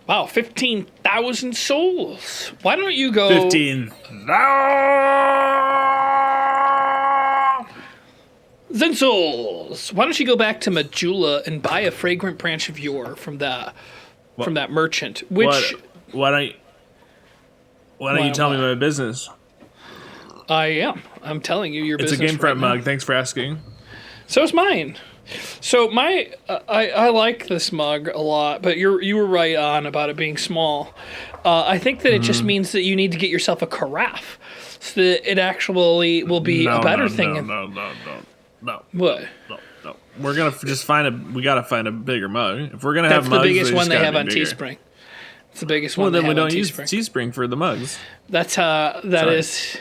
Wow, 15,000 souls. Why don't you go... 15,000 souls. Why don't you go back to Majula and buy a fragrant branch of yore from that merchant? Which... Why don't you tell me my business? I am. I'm telling you your business. It's a GameFront right mug. now. Thanks for asking. So is mine. So I like this mug a lot, but you were right on about it being small. I think that it just means that you need to get yourself a carafe, so that it actually will be a better thing. No. What? No. We're gonna just we gotta find a bigger mug. If we're gonna That's have mugs, the biggest one they have on bigger. Teespring. It's the biggest one. Well, then they we have don't on use Teespring. Teespring for the mugs. That's is.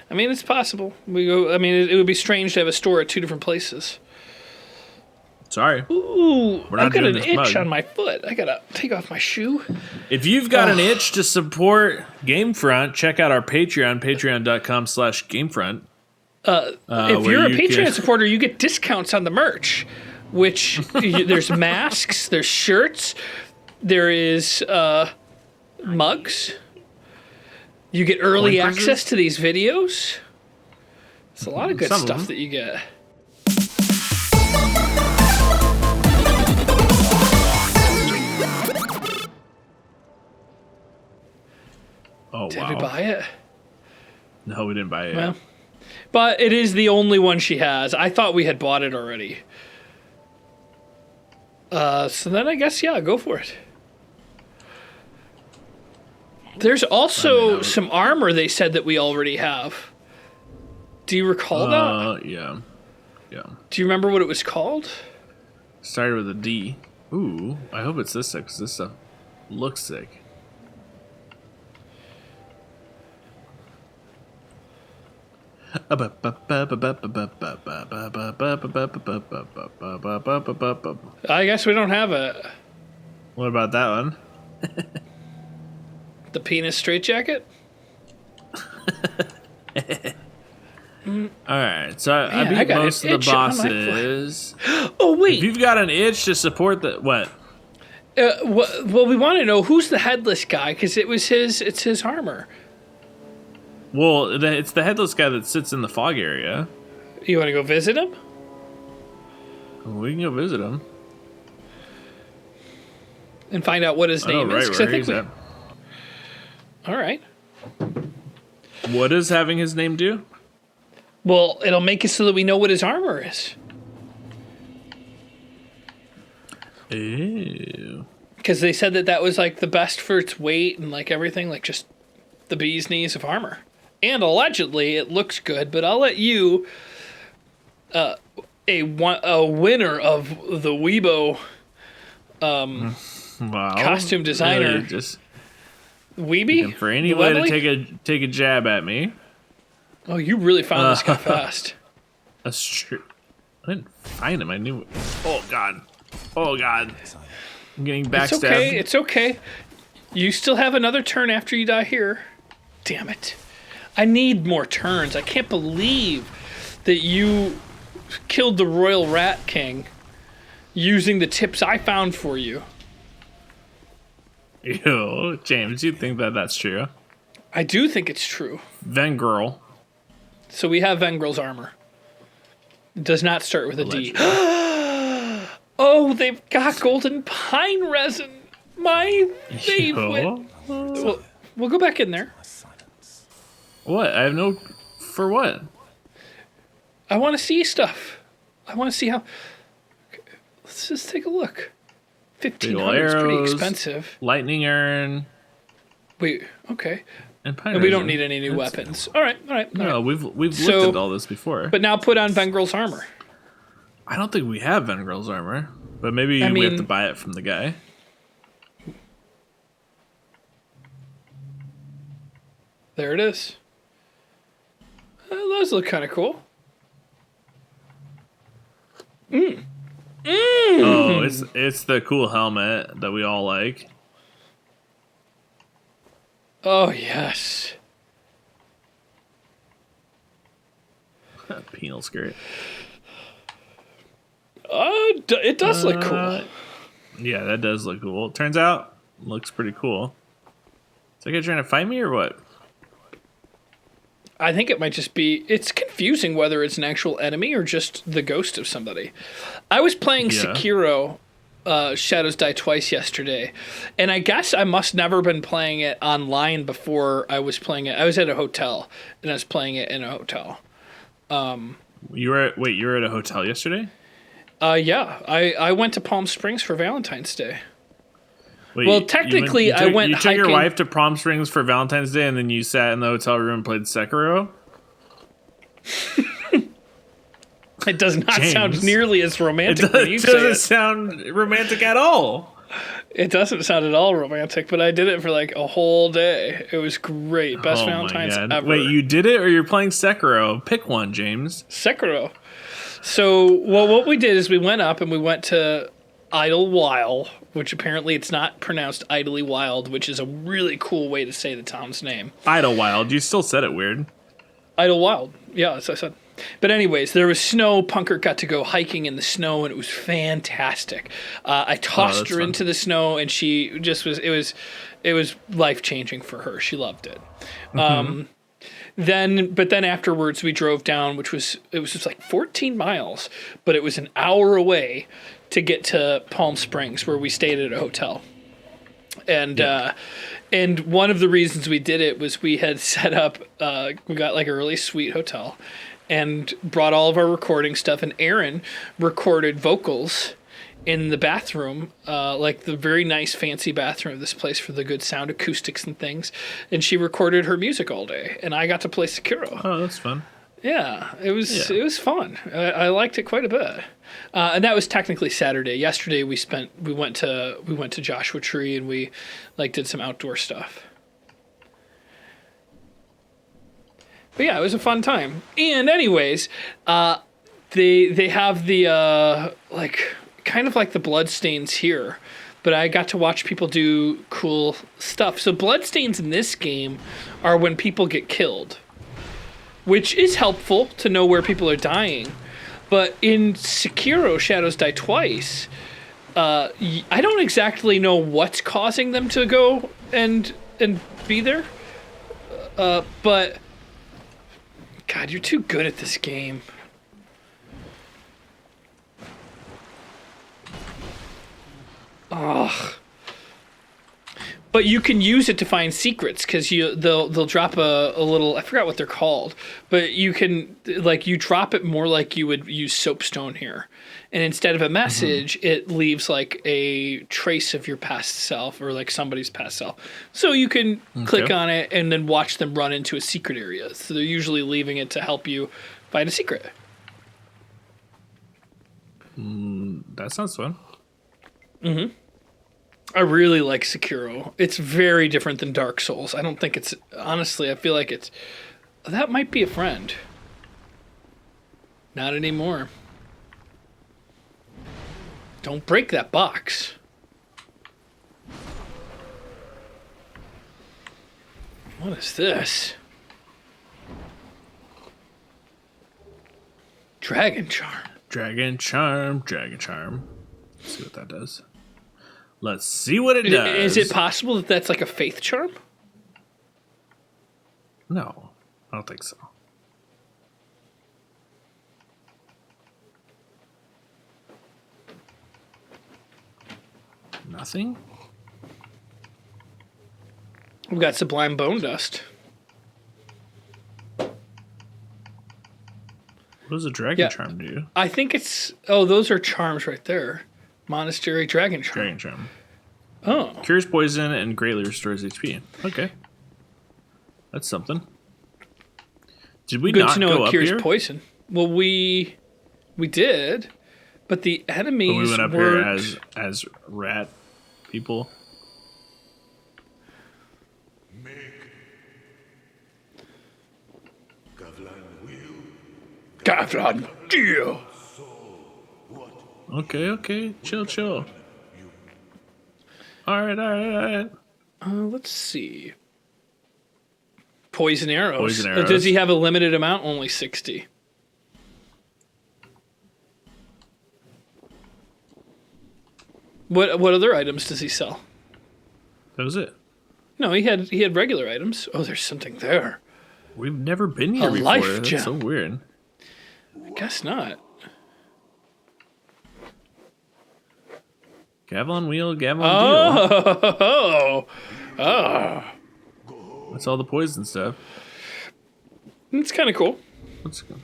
I mean, it's possible. It would be strange to have a store at two different places. Sorry. Ooh, I've got an itch mug. on my foot. I gotta take off my shoe. If you've got an itch to support GameFront, check out our Patreon, patreon.com/GameFront. If you're a Patreon supporter, you get discounts on the merch, which there's masks, there's shirts, there is mugs. You get early access to these videos. It's a lot of good stuff that you get. Oh, Did we buy it? No, we didn't buy it. Well, but it is the only one she has. I thought we had bought it already. So then I guess, yeah, go for it. There's also some armor they said that we already have. Do you recall that? Yeah. Do you remember what it was called? Started with a D. Ooh, I hope it's this stuff, because this stuff looks sick. I guess we don't have it. What about that one? The penis straitjacket? Alright, so I beat most of the bosses. Oh, wait. If you've got an itch to support the... What? Well, we want to know who's the headless guy, because it's his armor. Well, it's the headless guy that sits in the fog area. You want to go visit him? We can go visit him. And find out what his name is? Right where he's at. All right. What does having his name do? Well, it'll make it so that we know what his armor is. Ew. Because they said that was like the best for its weight and like everything, like just the bee's knees of armor. And allegedly, it looks good, but I'll let you, a winner of the Weibo costume designer, really just Weeby? for any way to take a jab at me. Oh, you really found this guy fast. That's true. I didn't find him. I knew. Oh God. I'm getting backstabbed. It's okay. You still have another turn after you die here. Damn it. I need more turns. I can't believe that you killed the Royal Rat King using the tips I found for you. Ew, James, you think that's true? I do think it's true. Vengirl. So we have Vengrel's armor. It does not start with a D. Oh, they've got golden pine resin. My favorite. We'll go back in there. What? I have no... For what? I want to see stuff. I want to see how... Okay, let's just take a look. 1,500 is pretty expensive. Lightning urn. Wait, okay. And pine we don't need any new weapons. All right. No, we've looked at all this before. But now put on Vengrel's armor. I don't think we have Vengrel's armor. But maybe we have to buy it from the guy. There it is. Those look kind of cool. Oh, it's the cool helmet that we all like. Oh, yes. Penal skirt. It does look cool. Yeah, that does look cool. Turns out looks pretty cool. Is that guy trying to fight me or what? I think it might just be... It's confusing whether it's an actual enemy or just the ghost of somebody. I was playing Sekiro, Shadows Die Twice yesterday, and I guess I must never been playing it online before I was playing it. I was at a hotel, and I was playing it in a hotel. You were at a hotel yesterday? Yeah. I went to Palm Springs for Valentine's Day. Wait, well, technically, I went You took hiking. your wife to Palm Springs for Valentine's Day, and then you sat in the hotel room and played Sekiro? It does not sound nearly as romantic. It doesn't sound romantic at all. It doesn't sound at all romantic, but I did it for like a whole day. It was great. Best Valentine's ever. Wait, you did it or you're playing Sekiro? Pick one, James. Sekiro. So, what we did is we went up and we went to Idlewild, which apparently it's not pronounced Idly Wild, which is a really cool way to say the town's name. Idlewild. You still said it weird. Idlewild. Yeah, as I said. But anyways, there was snow. Punker got to go hiking in the snow, and it was fantastic. I tossed her into the snow, and she just was. It was life-changing for her. She loved it. Mm-hmm. Then afterwards, we drove down, it was just like 14 miles, but it was an hour away to get to Palm Springs, where we stayed at a hotel. And one of the reasons we did it was we had set up. We got like a really sweet hotel. And brought all of our recording stuff, and Erin recorded vocals in the bathroom, like the very nice fancy bathroom of this place for the good sound acoustics and things. And she recorded her music all day, and I got to play Sekiro. Oh, that's fun. Yeah, it was fun. I liked it quite a bit. And that was technically Saturday. Yesterday we went to Joshua Tree, and we did some outdoor stuff. But yeah, it was a fun time. And anyways, they have the kind of like the bloodstains here, but I got to watch people do cool stuff. So bloodstains in this game are when people get killed, which is helpful to know where people are dying. But in Sekiro Shadows Die Twice, I don't exactly know what's causing them to go and be there. But God, you're too good at this game. Ugh. But you can use it to find secrets, because they'll drop a little, I forgot what they're called, but you can, you drop it more like you would use soapstone here. And instead of a message, it leaves like a trace of your past self, or like somebody's past self. So you can click on it and then watch them run into a secret area. So they're usually leaving it to help you find a secret. That sounds fun. Mm-hmm. I really like Sekiro. It's very different than Dark Souls. I don't think it's... Honestly, I feel like it's... That might be a friend. Not anymore. Don't break that box. What is this? Dragon Charm. Dragon Charm. Let's see what that does. Let's see what it does. Is it possible that that's like a faith charm? No, I don't think so. Nothing? We've got Sublime Bone Dust. What does a Dragon Charm do? I think it's... Oh, those are charms right there. Monastery Dragon Charm. Dragon Charm. Oh. Cures poison and greatly restores HP. Okay. That's something. Did we not go up here? Good to know it cures poison. Well, we did, but the enemies we went up here as rat people. Gavlan, deal. Okay. Chill. All right. Let's see. Poison arrows. Poison arrows. Does he have a limited amount? Only 60. What other items does he sell? That was it. No, he had regular items. Oh, there's something there. We've never been here before. Life That's gem. so weird. I guess not. Gavel on wheel, gavel on deal. Oh. That's all the poison stuff. It's kind of cool. Let's go.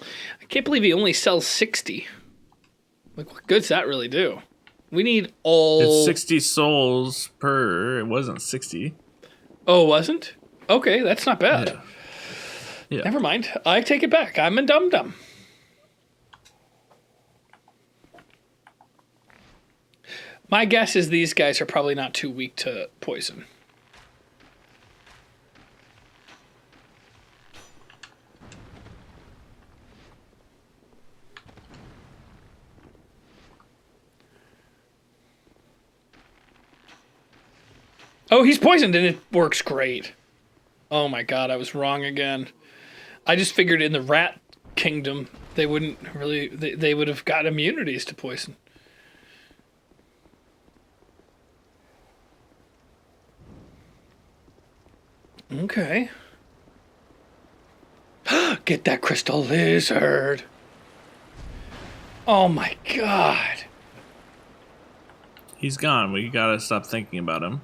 I can't believe he only sells 60. Like, what good's that really do? We need all... It's 60 souls per... It wasn't 60. Oh, it wasn't? Okay, that's not bad. Yeah. Never mind. I take it back. I'm a dum-dum. My guess is these guys are probably not too weak to poison. Oh, he's poisoned and it works great. Oh my god, I was wrong again. I just figured in the rat kingdom they wouldn't really... They would have got immunities to poison. Okay. Get that crystal lizard. Oh my god. He's gone. We gotta stop thinking about him.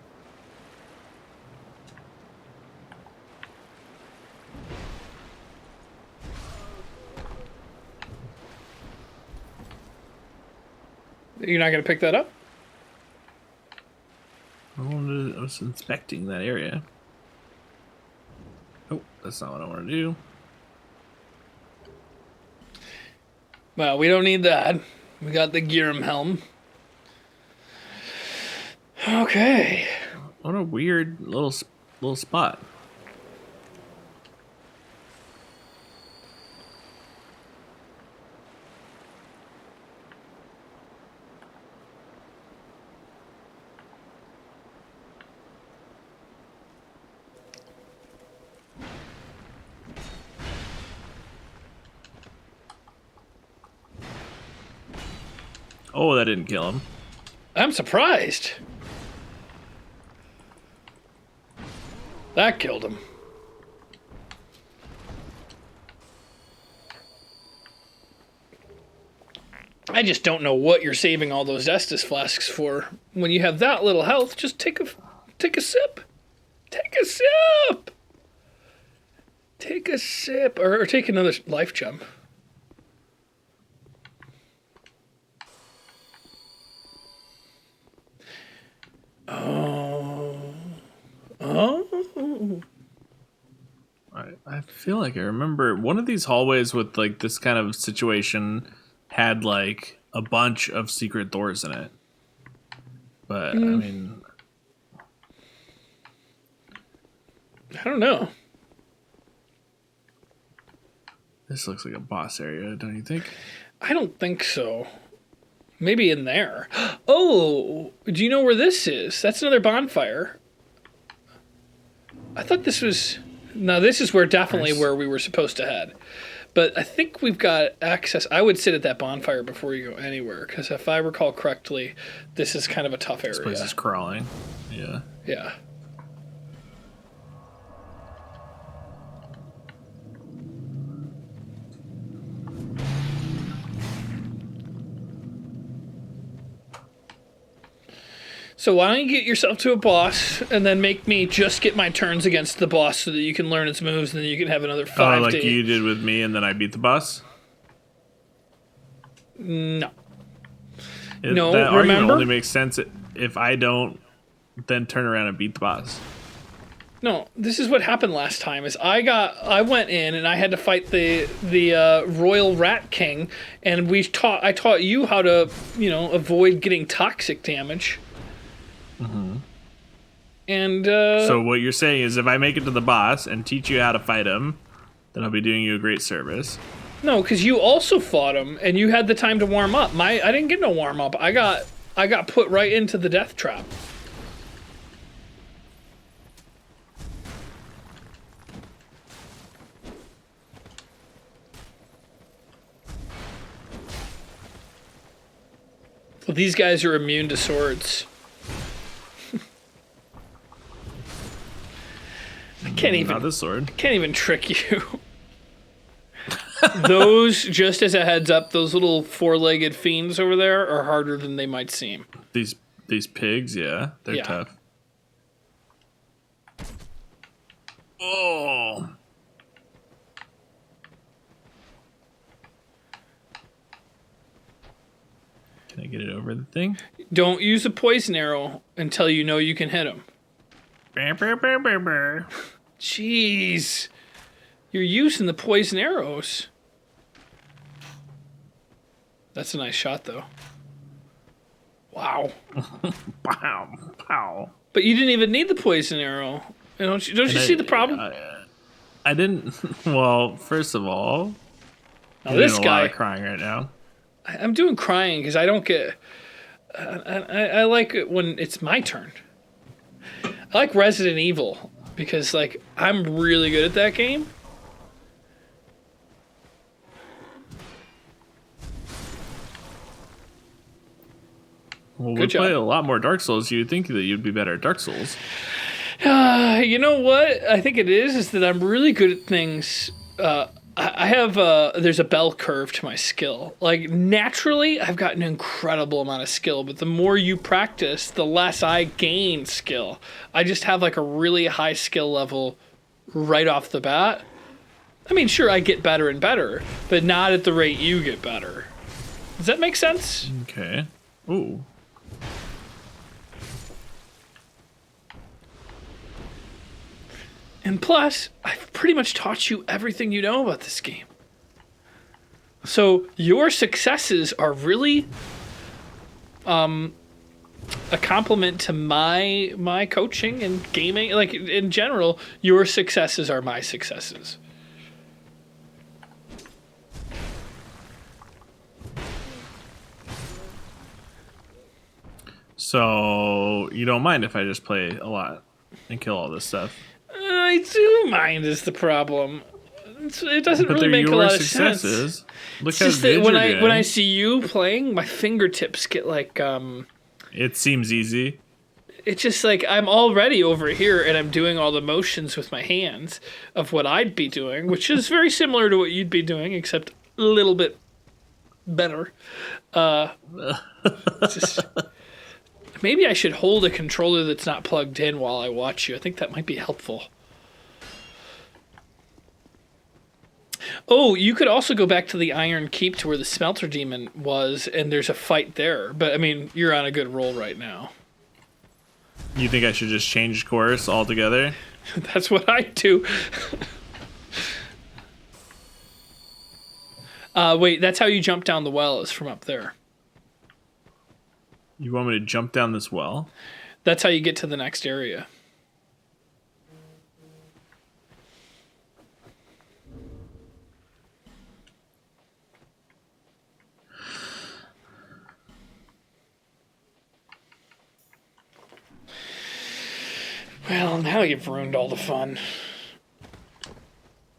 You're not going to pick that up? I was inspecting that area. Oh, that's not what I want to do. Well, we don't need that. We got the Giram helm. Okay. What a weird little spot. Oh, that didn't kill him. I'm surprised. That killed him. I just don't know what you're saving all those Estus flasks for. When you have that little health, just take a sip. Take a sip. Take a sip. Or take another life gem. I feel like I remember one of these hallways with like this kind of situation had like a bunch of secret doors in it. But I mean, I don't know. This looks like a boss area, don't you think? I don't think so. Maybe in there. Oh, do you know where this is? That's another bonfire. I thought this was... No, this is definitely where we were supposed to head. But I think we've got access. I would sit at that bonfire before you go anywhere, because if I recall correctly, this is kind of a tough area. This place is crawling. Yeah. Yeah. So why don't you get yourself to a boss and then make me just get my turns against the boss so that you can learn its moves and then you can have another 5 like you did with me and then I beat the boss? No. No, that argument only makes sense if I don't then turn around and beat the boss. No, this is what happened last time. Is I went in and I had to fight the Royal Rat King, and I taught you how to avoid getting toxic damage. Mm-hmm. And so what you're saying is if I make it to the boss and teach you how to fight him, then I'll be doing you a great service. No, because you also fought him and you had the time to warm up. I didn't get no warm up. I got put right into the death trap. Well, these guys are immune to swords. I can't even. Not this sword. I can't even trick you. Those, just as a heads up, those little four-legged fiends over there are harder than they might seem. These pigs, yeah, they're tough. Oh. Can I get it over the thing? Don't use a poison arrow until you know you can hit him. Jeez. You're using the poison arrows. That's a nice shot, though. Wow. Pow, pow. But you didn't even need the poison arrow. Don't you see the problem? I didn't. Well, first of all, now this guy. A lot of crying right now. I'm doing crying because I don't get. I like it when it's my turn. I like Resident Evil because like I'm really good at that game. Well, we play a lot more Dark Souls. You'd think that you'd be better at Dark Souls. You know what? I think it is that I'm really good at things. I have there's a bell curve to my skill. Like naturally, I've got an incredible amount of skill, but the more you practice, the less I gain skill. I just have like a really high skill level right off the bat. I mean, sure, I get better and better, but not at the rate you get better. Does that make sense? Okay. Ooh. And plus, I've pretty much taught you everything you know about this game. So your successes are really a compliment to my coaching and gaming. Like in general, your successes are my successes. So you don't mind if I just play a lot and kill all this stuff? I do mind is the problem. It doesn't really make a lot of sense. Look it's just that when I see you playing, my fingertips get like It seems easy. It's just like I'm already over here and I'm doing all the motions with my hands of what I'd be doing, which is very similar to what you'd be doing, except a little bit better. Just, maybe I should hold a controller that's not plugged in while I watch you. I think that might be helpful. Oh, you could also go back to the Iron Keep to where the Smelter Demon was, and there's a fight there. But, I mean, you're on a good roll right now. You think I should just change course altogether? That's what I do. Wait, that's how you jump down the well, is from up there. You want me to jump down this well? That's how you get to the next area. Well, now you've ruined all the fun.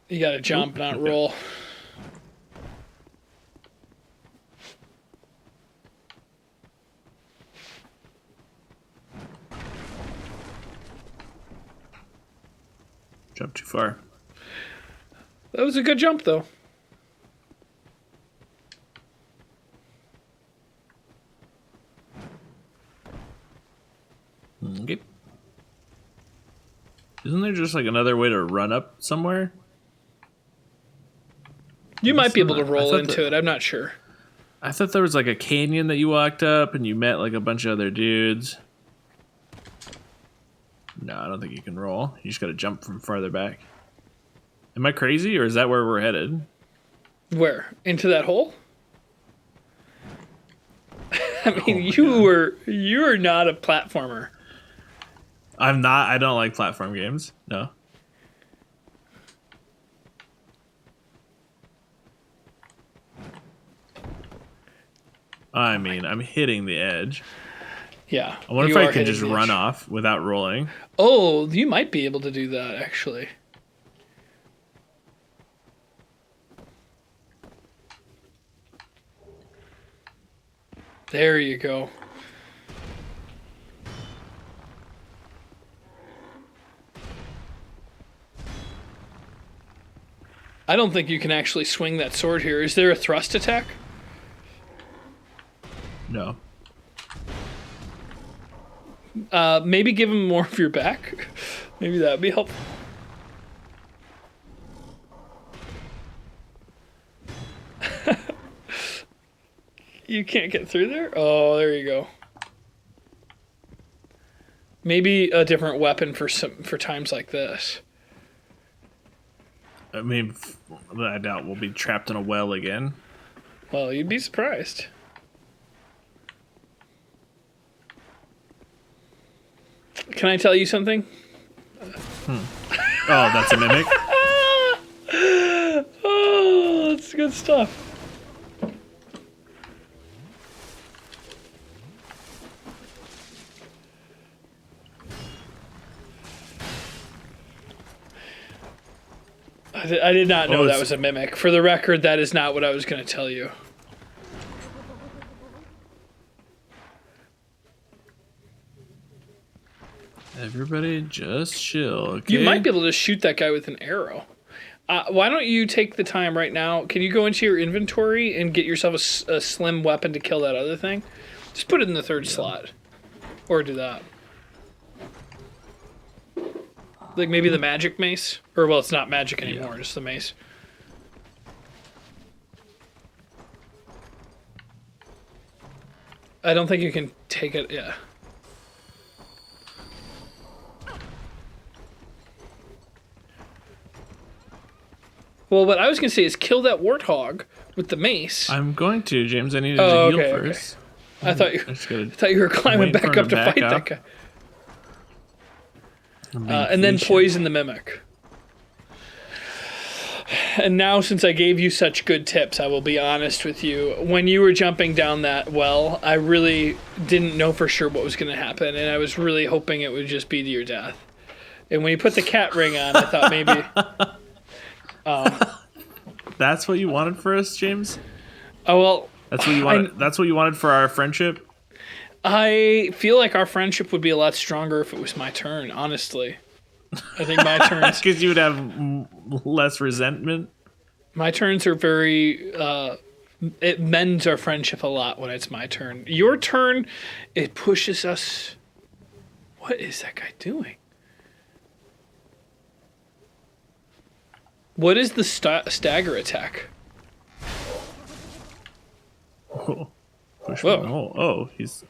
You gotta jump, not roll. Jump too far. That was a good jump, though. Okay. Isn't there just like another way to run up somewhere? You might be able to roll into it. I'm not sure. I thought there was like a canyon that you walked up and you met like a bunch of other dudes. No, I don't think you can roll. You just got to jump from farther back. Am I crazy, or is that where we're headed? Where? Into that hole? I mean, you're not a platformer. I'm not. I don't like platform games. No. I mean, I'm hitting the edge. Yeah. I wonder if I can just run off without rolling. Oh, you might be able to do that, actually. There you go. I don't think you can actually swing that sword here. Is there a thrust attack? No. Maybe give him more of your back. Maybe that would be helpful. You can't get through there? Oh, there you go. Maybe a different weapon for times like this. I mean, I doubt we'll be trapped in a well again. Well, you'd be surprised. Can I tell you something? Oh, that's a mimic? Oh, that's good stuff. I did not know that was a mimic. For the record, that is not what I was going to tell you. Everybody just chill, okay? You might be able to shoot that guy with an arrow. Why don't you take the time right now? Can you go into your inventory and get yourself a slim weapon to kill that other thing? Just put it in the third slot. Or do that. Like maybe the magic mace? Or, well, it's not magic anymore, just the mace. I don't think you can take it, yeah. Well, what I was going to say is kill that warthog with the mace. I'm going to, James. I needed to heal first. I thought you were climbing back up to fight that guy. And then poison the mimic. And now, since I gave you such good tips, I will be honest with you. When you were jumping down that well, I really didn't know for sure what was going to happen, and I was really hoping it would just be to your death. And when you put the cat ring on, I thought maybe... That's what you wanted for us, James? Oh, well... That's what you wanted. That's what you wanted for our friendship? I feel like our friendship would be a lot stronger if it was my turn, honestly. I think my turns... Because you would have less resentment? My turns are very... it mends our friendship a lot when it's my turn. Your turn, it pushes us... What is that guy doing? What is the stagger attack? Oh, oh, he's...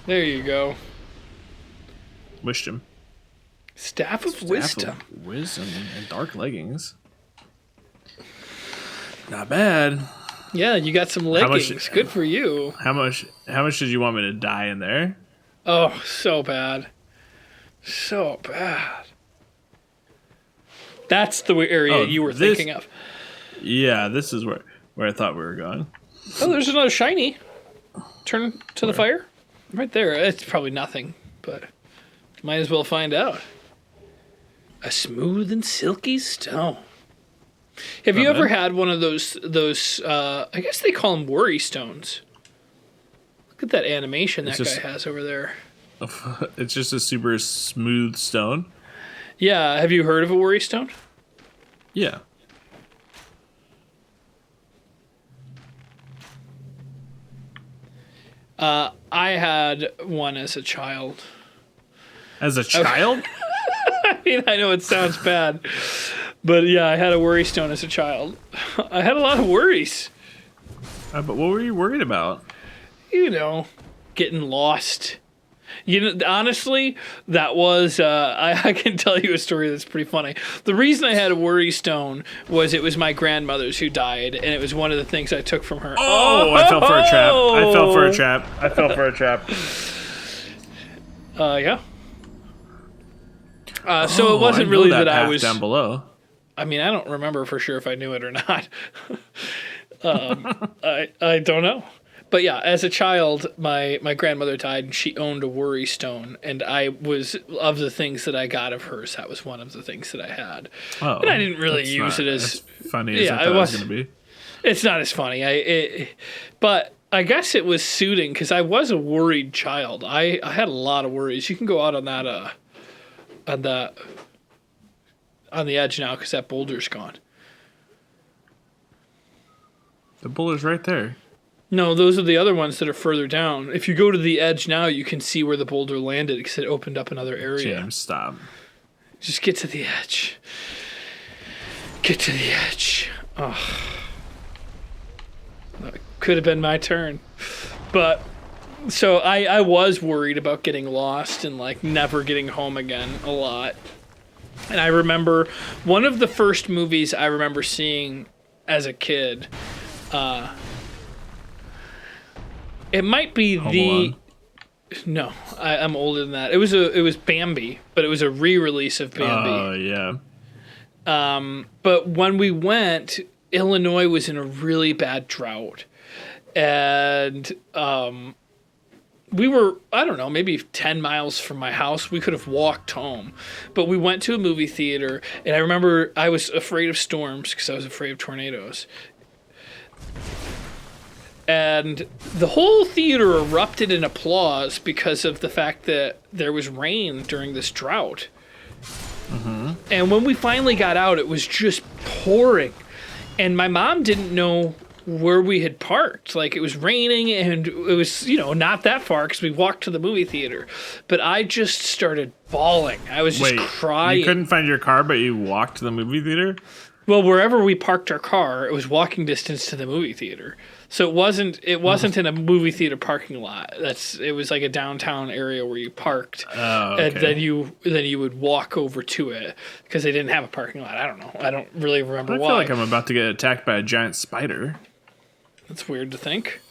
There you go. Wished him. Staff of Wisdom. Wisdom and dark leggings. Not bad. Yeah, you got some leggings. Good for you. How much did you want me to die in there? Oh, so bad. So bad. That's the area you were thinking of. Yeah, this is where I thought we were going. Oh, there's another shiny. Turn to the fire. Right there. It's probably nothing, but might as well find out. A smooth and silky stone. Have you ever had one of those I guess they call them worry stones. Look at that animation that guy has over there. It's just a super smooth stone. Yeah, have you heard of a worry stone? Yeah. I had one as a child. As a child? I mean, I know it sounds bad, but yeah, I had a worry stone as a child. I had a lot of worries. But what were you worried about? You know, getting lost. You know, honestly, that was, I can tell you a story that's pretty funny. The reason I had a worry stone was it was my grandmother's who died, and it was one of the things I took from her. Oh, I fell for a trap. I fell for a trap. I fell for a trap. Yeah. So it wasn't really that I was... down below. I mean, I don't remember for sure if I knew it or not. I don't know. But yeah, as a child, my grandmother died, and she owned a worry stone, and I was, of the things that I got of hers, that was one of the things that I had. Oh, and I didn't really use it as funny as I thought it was going to be. It's not as funny. But I guess it was suiting because I was a worried child. I had a lot of worries. You can go out on that on the edge now because that boulder's gone. The boulder's right there. No, those are the other ones that are further down. If you go to the edge now, you can see where the boulder landed because it opened up another area. James, stop. Just get to the edge. Get to the edge. Oh. That could have been my turn. But, so I was worried about getting lost and, like, never getting home again a lot. And I remember one of the first movies I remember seeing as a kid, it might be Home Alone. No, I'm older than that. It was Bambi, but it was a re-release of Bambi. Oh, yeah. But when we went, Illinois was in a really bad drought. And we were, I don't know, maybe 10 miles from my house. We could have walked home. But we went to a movie theater, and I remember I was afraid of storms because I was afraid of tornadoes. And the whole theater erupted in applause because of the fact that there was rain during this drought. Mm-hmm. And when we finally got out, it was just pouring. And my mom didn't know where we had parked. Like, it was raining, and it was, not that far because we walked to the movie theater. But I just started bawling. I was just crying. You couldn't find your car, but you walked to the movie theater? Well, wherever we parked our car, it was walking distance to the movie theater. So it wasn't in a movie theater parking lot. It was like a downtown area where you parked, and then you would walk over to it because they didn't have a parking lot. I don't know. I don't really remember why. I feel like I'm about to get attacked by a giant spider. That's weird to think.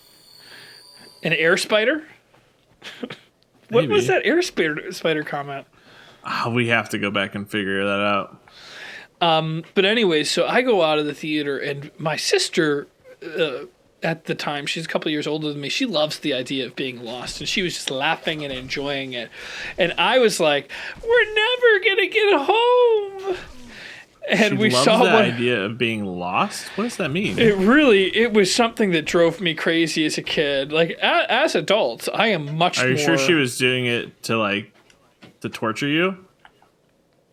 An air spider? What was that air spider comment? We have to go back and figure that out. But anyways, so I go out of the theater, and my sister, at the time, she's a couple years older than me, she loves the idea of being lost, and she was just laughing and enjoying it. And I was like, we're never going to get home. And she loves the idea of being lost? What does that mean? It was something that drove me crazy as a kid. Like, as adults, I am much more... Are you sure she was doing it to torture you?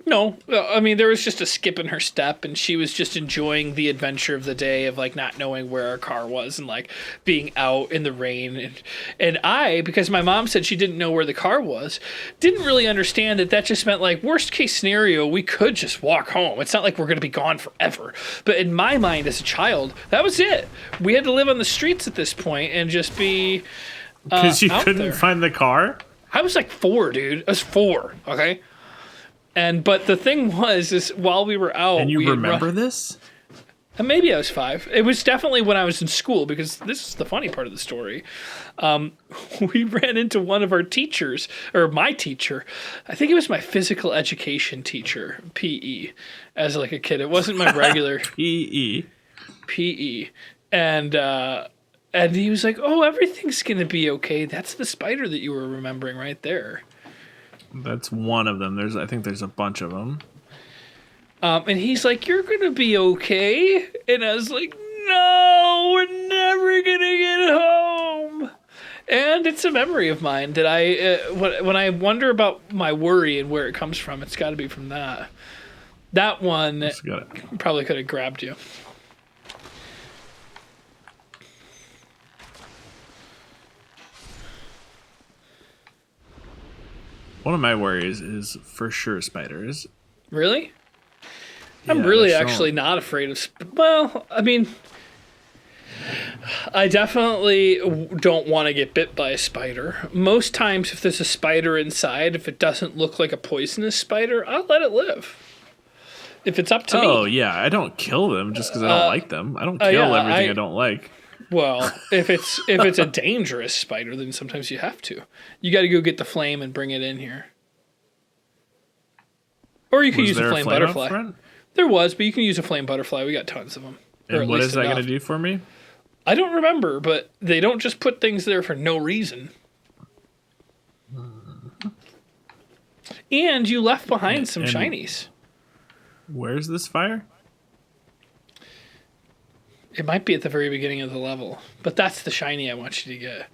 No, I mean, there was just a skip in her step, and she was just enjoying the adventure of the day of, like, not knowing where our car was and, like, being out in the rain. And I, because my mom said she didn't know where the car was, didn't really understand that just meant, like, worst case scenario, we could just walk home. It's not like we're going to be gone forever. But in my mind as a child, that was it. We had to live on the streets at this point and just be because you couldn't find the car? I was, like, 4, dude. I was 4, okay? But the thing was, while we were out... And you remember this? Maybe I was 5. It was definitely when I was in school, because this is the funny part of the story. We ran into one of our teachers, or my teacher. I think it was my physical education teacher, PE, as like a kid. It wasn't my regular... PE. And he was like, oh, everything's going to be okay. That's the spider that you were remembering right there. That's one of them. I think there's a bunch of them. And he's like, you're going to be okay. And I was like, no, we're never going to get home. And it's a memory of mine that when I wonder about my worry and where it comes from, it's got to be from that. That one probably could have grabbed you. One of my worries is for sure spiders. Really? I'm really actually not afraid of... Well, I mean... I definitely don't want to get bit by a spider. Most times, if there's a spider inside, if it doesn't look like a poisonous spider, I'll let it live. If it's up to me. Oh, yeah. I don't kill them just because I don't like them. I don't kill everything I don't like. Well, if it's a dangerous spider, then sometimes you have to. You got to go get the flame and bring it in here. Or you can use a flame butterfly. There was, but you can use a flame butterfly. We got tons of them. And what is that going to do for me? I don't remember, but they don't just put things there for no reason. And you left behind some shinies. Where's this fire? It might be at the very beginning of the level, but that's the shiny I want you to get.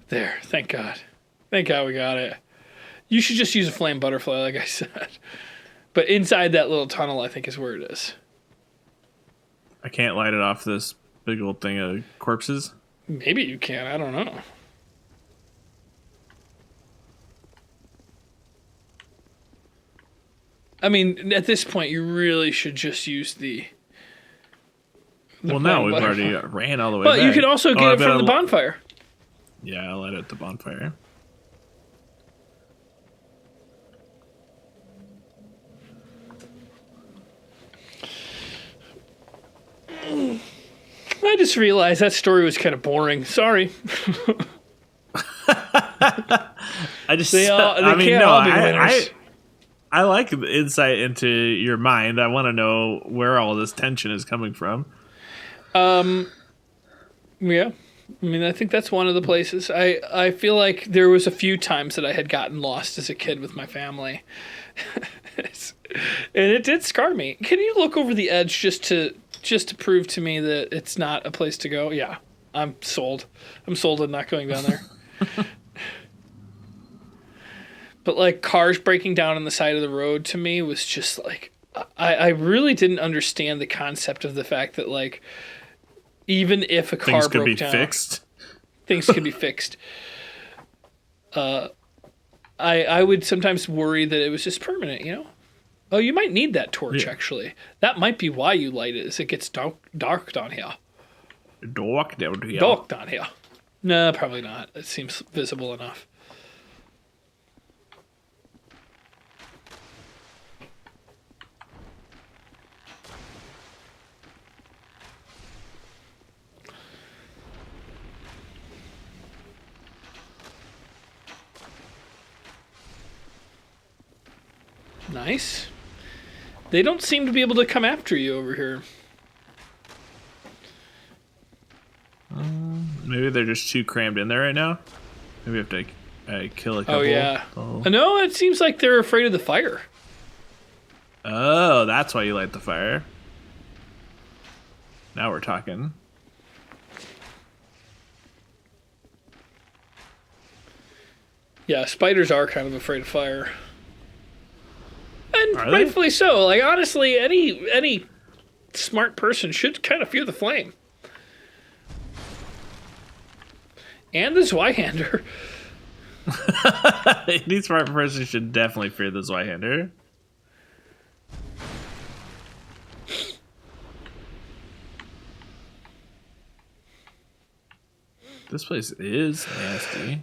There, thank God. Thank God we got it. You should just use a flame butterfly, like I said. But inside that little tunnel, I think, is where it is. I can't light it off this big old thing of corpses? Maybe you can, I don't know. I mean, at this point, you really should just use the well, now we've already ran all the way but back. You could also get it from the bonfire. Yeah, I'll light it at the bonfire. I just realized that story was kind of boring. Sorry. I like the insight into your mind. I want to know where all this tension is coming from. Yeah. I mean, I think that's one of the places. I feel like there was a few times that I had gotten lost as a kid with my family. And it did scar me. Can you look over the edge just to prove to me that it's not a place to go? Yeah. I'm sold. I'm sold on not going down there. But like cars breaking down on the side of the road to me was just like, I really didn't understand the concept of the fact that like, even if a car broke down, things could be fixed. I would sometimes worry that it was just permanent, you know? Oh, you might need that torch, actually. That might be why you light it, is it gets dark down here. Dark down here. Dark down here. No, probably not. It seems visible enough. Nice. They don't seem to be able to come after you over here. Maybe they're just too crammed in there right now. Maybe we have to kill a couple. Oh, yeah. No, it seems like they're afraid of the fire. Oh, that's why you light the fire. Now we're talking. Yeah, spiders are kind of afraid of fire. And rightfully so. Like, honestly, any smart person should kind of fear the flame. And the Zweihander. Any smart person should definitely fear the Zweihander. This place is nasty.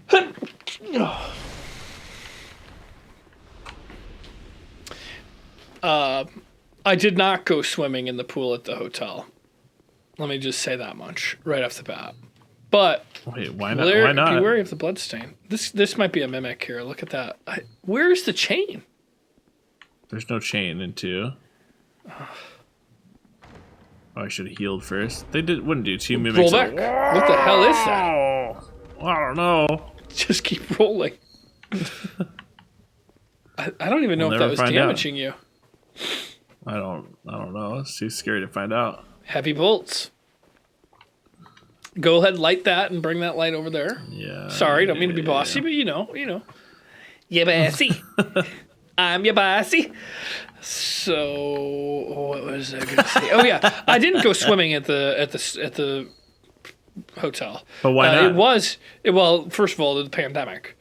I did not go swimming in the pool at the hotel. Let me just say that much right off the bat. But wait, why not? Why not? Be wary of the bloodstain. This might be a mimic here. Look at that. Where's the chain? There's no chain in 2. Oh, I should have healed first. They wouldn't do 2 mimics. Roll back. What the hell is that? I don't know. Just keep rolling. I don't even know if that was damaging you. I don't know. It's too scary to find out. Heavy bolts. Go ahead, light that, and bring that light over there. Yeah. Sorry, don't mean to be bossy, but you know. Yeah, bossy. I'm your bossy. So, what was I going to say? Oh yeah, I didn't go swimming at the hotel. But why not? Well, first of all, the pandemic.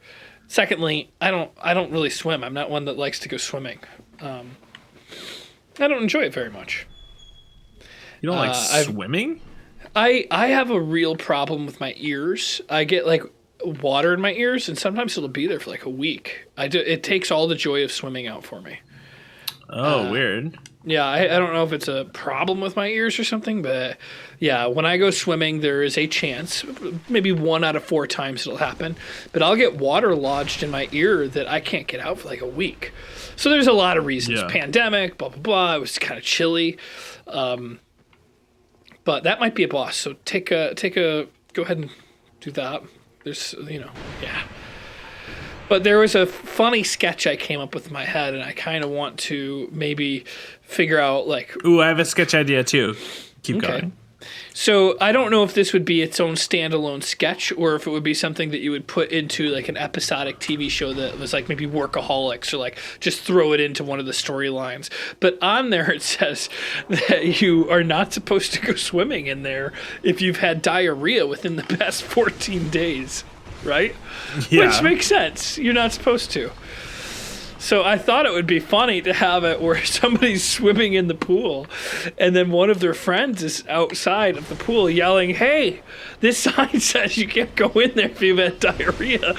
Secondly, I don't really swim. I'm not one that likes to go swimming. I don't enjoy it very much. You don't like swimming? I have a real problem with my ears. I get like water in my ears, and sometimes it'll be there for like a week. It takes all the joy of swimming out for me. Oh, weird. Yeah, I don't know if it's a problem with my ears or something, but yeah, when I go swimming, there is a chance, maybe 1 out of 4 times it'll happen, but I'll get water lodged in my ear that I can't get out for like a week. So there's a lot of reasons. Yeah. Pandemic, blah, blah, blah. It was kind of chilly. But that might be a boss. So go ahead and do that. There's, yeah. But there was a funny sketch I came up with in my head, and I kind of want to maybe figure out, like... Ooh, I have a sketch idea, too. Keep going. So I don't know if this would be its own standalone sketch or if it would be something that you would put into like an episodic TV show that was like maybe Workaholics, or like just throw it into one of the storylines. But on there it says that you are not supposed to go swimming in there if you've had diarrhea within the past 14 days, right? Yeah. Which makes sense. You're not supposed to. So I thought it would be funny to have it where somebody's swimming in the pool and then one of their friends is outside of the pool yelling, "Hey, this sign says you can't go in there if you've had diarrhea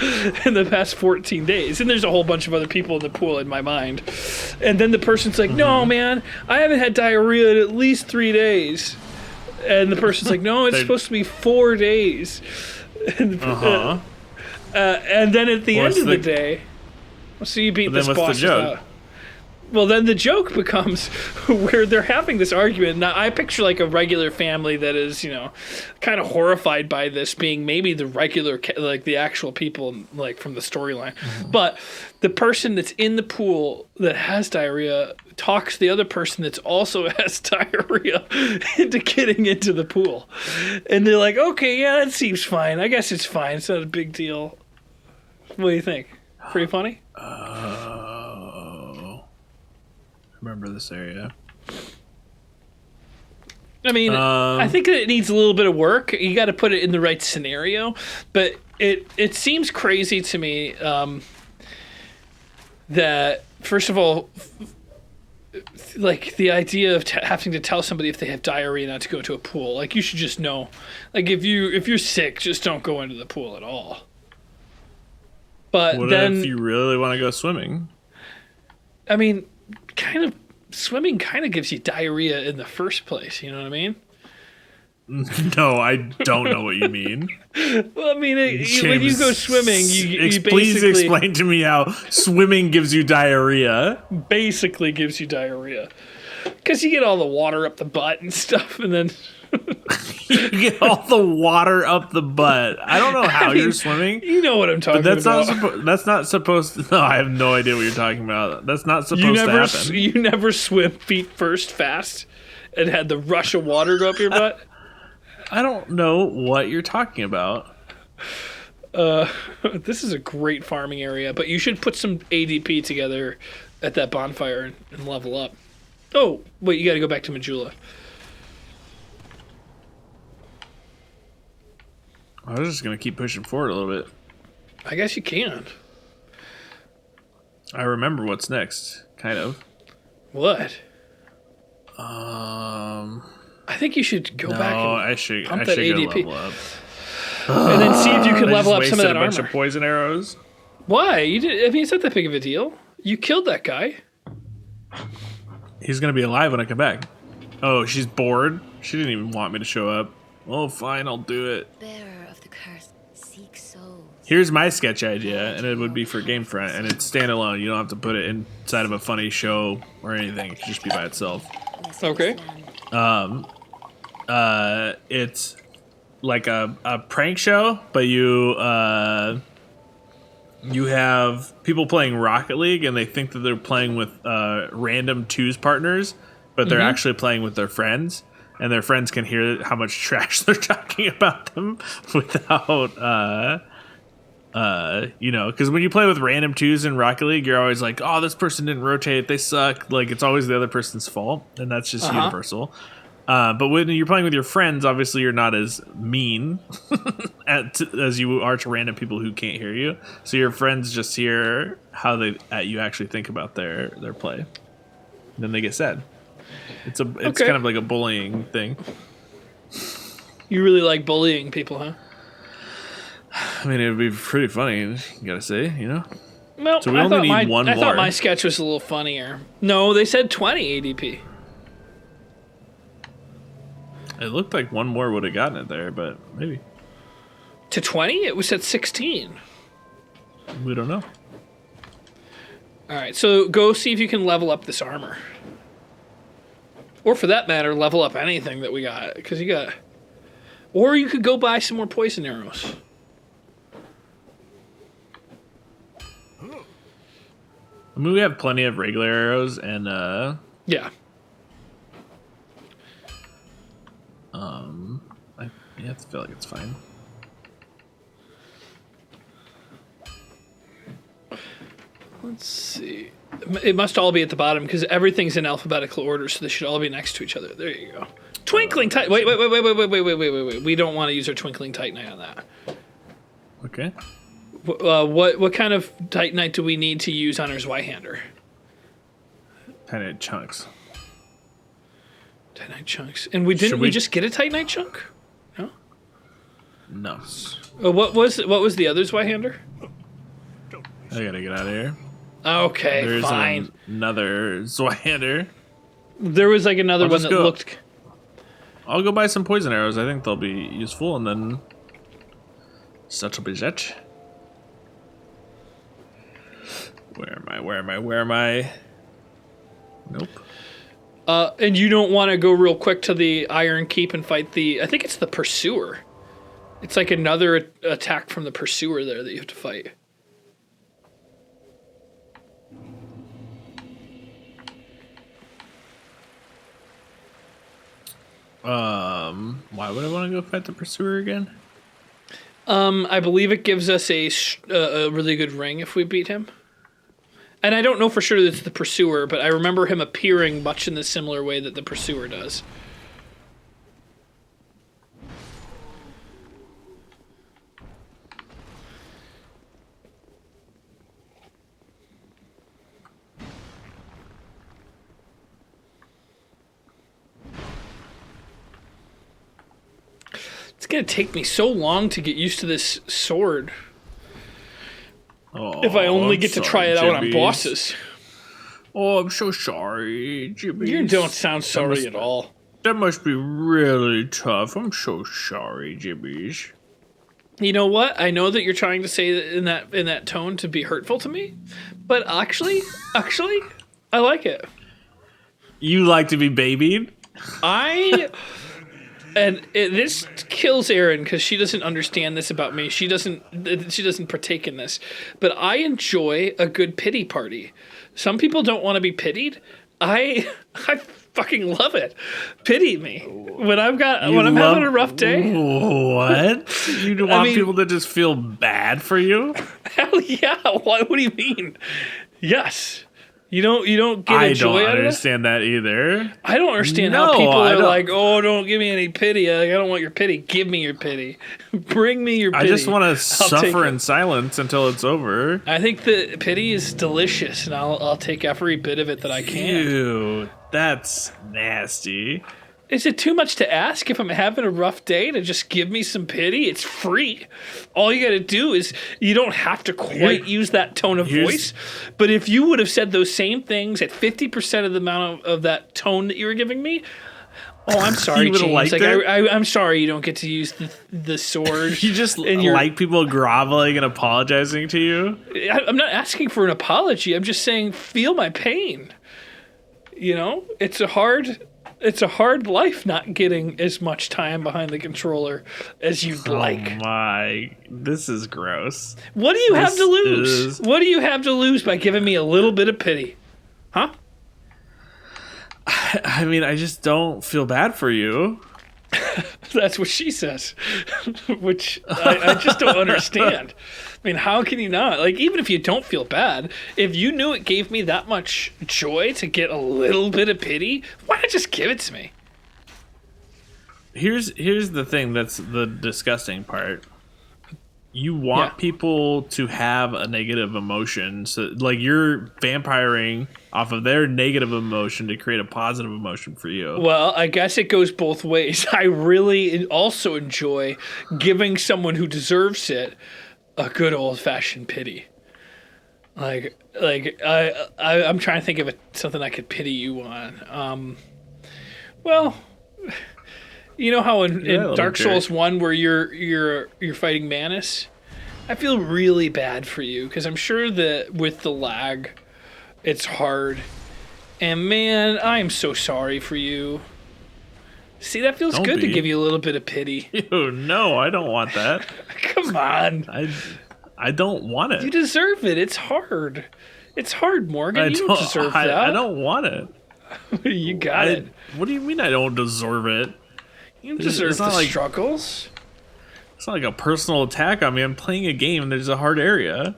in the past 14 days. And there's a whole bunch of other people in the pool in my mind. And then the person's like, "No, man, I haven't had diarrhea in at least 3 days." And the person's like, "No, it's supposed to be 4 days." And then at the end of the day... So you beat this boss. Well, then the joke becomes where they're having this argument. Now, I picture like a regular family that is, kind of horrified by this being maybe the regular, like the actual people, like from the storyline. Mm-hmm. But the person that's in the pool that has diarrhea talks the other person that's also has diarrhea into getting into the pool. And they're like, "Okay, yeah, that seems fine. I guess it's fine. It's not a big deal." What do you think? Pretty funny? Oh. Remember this area. I mean, I think that it needs a little bit of work. You got to put it in the right scenario. But it seems crazy to me that, first of all, like the idea of having to tell somebody if they have diarrhea not to go to a pool. Like, you should just know. Like, if you're sick, just don't go into the pool at all. But what if you really want to go swimming? I mean, swimming kind of gives you diarrhea in the first place. You know what I mean? No, I don't know what you mean. Well, I mean, when you go swimming, you basically... Please explain to me how swimming gives you diarrhea. Basically gives you diarrhea. Because you get all the water up the butt and stuff, and then... You get all the water up the butt. I don't know how you're swimming. You know what I'm talking about. That's not supposed to... No, I have no idea what you're talking about. That's not supposed to happen. You never swim feet first fast and had the rush of water go up your butt? I don't know what you're talking about. This is a great farming area, but you should put some ADP together at that bonfire and level up. Oh, wait, you got to go back to Majula. I was just going to keep pushing forward a little bit. I guess you can. I remember what's next, kind of. What? I think you should go back and I should go ADP. level up. And then see if you can level up some of that armor. I just wasted a bunch of poison arrows. Why? It's not that big of a deal. You killed that guy. He's going to be alive when I come back. Oh, she's bored? She didn't even want me to show up. Oh, fine, I'll do it. Bearer of the curse, seek souls. Here's my sketch idea, and it would be for GameFront, and it's standalone. You don't have to put it inside of a funny show or anything. It should just be by itself. Okay. It's like a prank show, but you have people playing Rocket League, and they think that they're playing with random twos partners, but they're actually playing with their friends. And their friends can hear how much trash they're talking about them without, because when you play with random twos in Rocket League, you're always like, "Oh, this person didn't rotate, they suck." Like, it's always the other person's fault, and that's just universal. But when you're playing with your friends, obviously you're not as mean as you are to random people who can't hear you. So your friends just hear how you actually think about their play. And then they get sad. It's kind of like a bullying thing. You really like bullying people, huh? I mean, it would be pretty funny, you gotta say, Well, so we only need one more. I thought my sketch was a little funnier. No, they said 20 ADP. It looked like one more would have gotten it there, but maybe. To 20? It was at 16. We don't know. All right, so go see if you can level up this armor. Or for that matter, level up anything that we got. Because you got... Or you could go buy some more poison arrows. I mean, we have plenty of regular arrows, and yeah. I feel like it's fine. Let's see. It must all be at the bottom because everything's in alphabetical order, so they should all be next to each other. There you go. Twinkling Titan. Wait. We don't want to use our Twinkling Titanite on that. Okay. What kind of Titanite do we need to use on our Zweihander? Titanite chunks. Titanite chunks. And we just get a Titanite chunk? No. No. What was the other Zweihander? I gotta get out of here. Okay, There's fine. Another Zweihander. There was like another one that looked. I'll go buy some poison arrows. I think they'll be useful, and then such will be that. Where am I? Nope. And you don't want to go real quick to the Iron Keep and fight I think it's the Pursuer. It's like another attack from the Pursuer there that you have to fight. Why would I want to go fight the Pursuer again? I believe it gives us a really good ring if we beat him. And I don't know for sure that it's the Pursuer, but I remember him appearing much in the similar way that the Pursuer does. It's going to take me so long to get used to this sword. Oh, if I only get to try it out on bosses. Oh, I'm so sorry, Jimmy. You don't sound sorry at all. That must be really tough. I'm so sorry, Jimmies. You know what? I know that you're trying to say that in that tone to be hurtful to me, but actually, I like it. You like to be babied? This kills Erin because she doesn't understand this about me. She doesn't partake in this. But I enjoy a good pity party. Some people don't want to be pitied. I fucking love it. Pity me when I'm having a rough day. What? You want people to just feel bad for you? Hell yeah! What do you mean? Yes. You don't get a joy out of it? I don't understand that either. I don't understand how people are like, oh, don't give me any pity. I don't want your pity. Give me your pity. Bring me your pity. I just want to suffer in silence until it's over. I think the pity is delicious, and I'll take every bit of it that I can. Ew, that's nasty. Is it too much to ask if I'm having a rough day to just give me some pity? It's free. All you got to do is you don't have to quite use that tone of voice. But if you would have said those same things at 50% of the amount of that tone that you were giving me, oh, I'm sorry, James. Like I'm sorry you don't get to use the sword. You just like people groveling and apologizing to you? I'm not asking for an apology. I'm just saying feel my pain. You know, it's a hard life not getting as much time behind the controller as you'd like. Oh my, this is gross. What do you have to lose? What do you have to lose by giving me a little bit of pity? Huh? I mean, I just don't feel bad for you. That's what she says, which I just don't understand. I mean, how can you not? Like, even if you don't feel bad, if you knew it gave me that much joy to get a little bit of pity, why not just give it to me? Here's the thing that's the disgusting part. You want people to have a negative emotion, so like you're vampiring off of their negative emotion to create a positive emotion for you. Well, I guess it goes both ways. I really also enjoy giving someone who deserves it a good old-fashioned pity. Like I'm trying to think of something I could pity you on. Well, you know how in Dark Souls 1 where you're fighting Manus? I feel really bad for you because I'm sure that with the lag, it's hard. And man, I'm so sorry for you. See, that feels to give you a little bit of pity. Ew, no, I don't want that. Come on. I don't want it. You deserve it. It's hard. It's hard, Morgan. You don't deserve that. I don't want it. You got it. What do you mean I don't deserve it? You deserve the struggles. It's not like a personal attack on me. I'm playing a game. There's a hard area.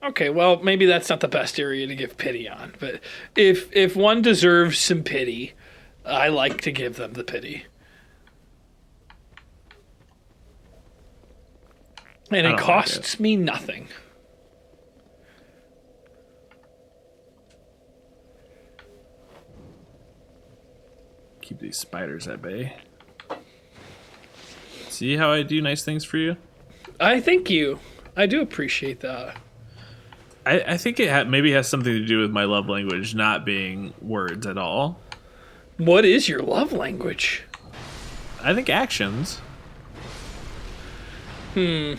Okay, well, maybe that's not the best area to give pity on. But if one deserves some pity, I like to give them the pity. And it costs me nothing. Keep these spiders at bay. See how I do nice things for you? I thank you. I do appreciate that. I think it maybe has something to do with my love language not being words at all. What is your love language? I think actions. I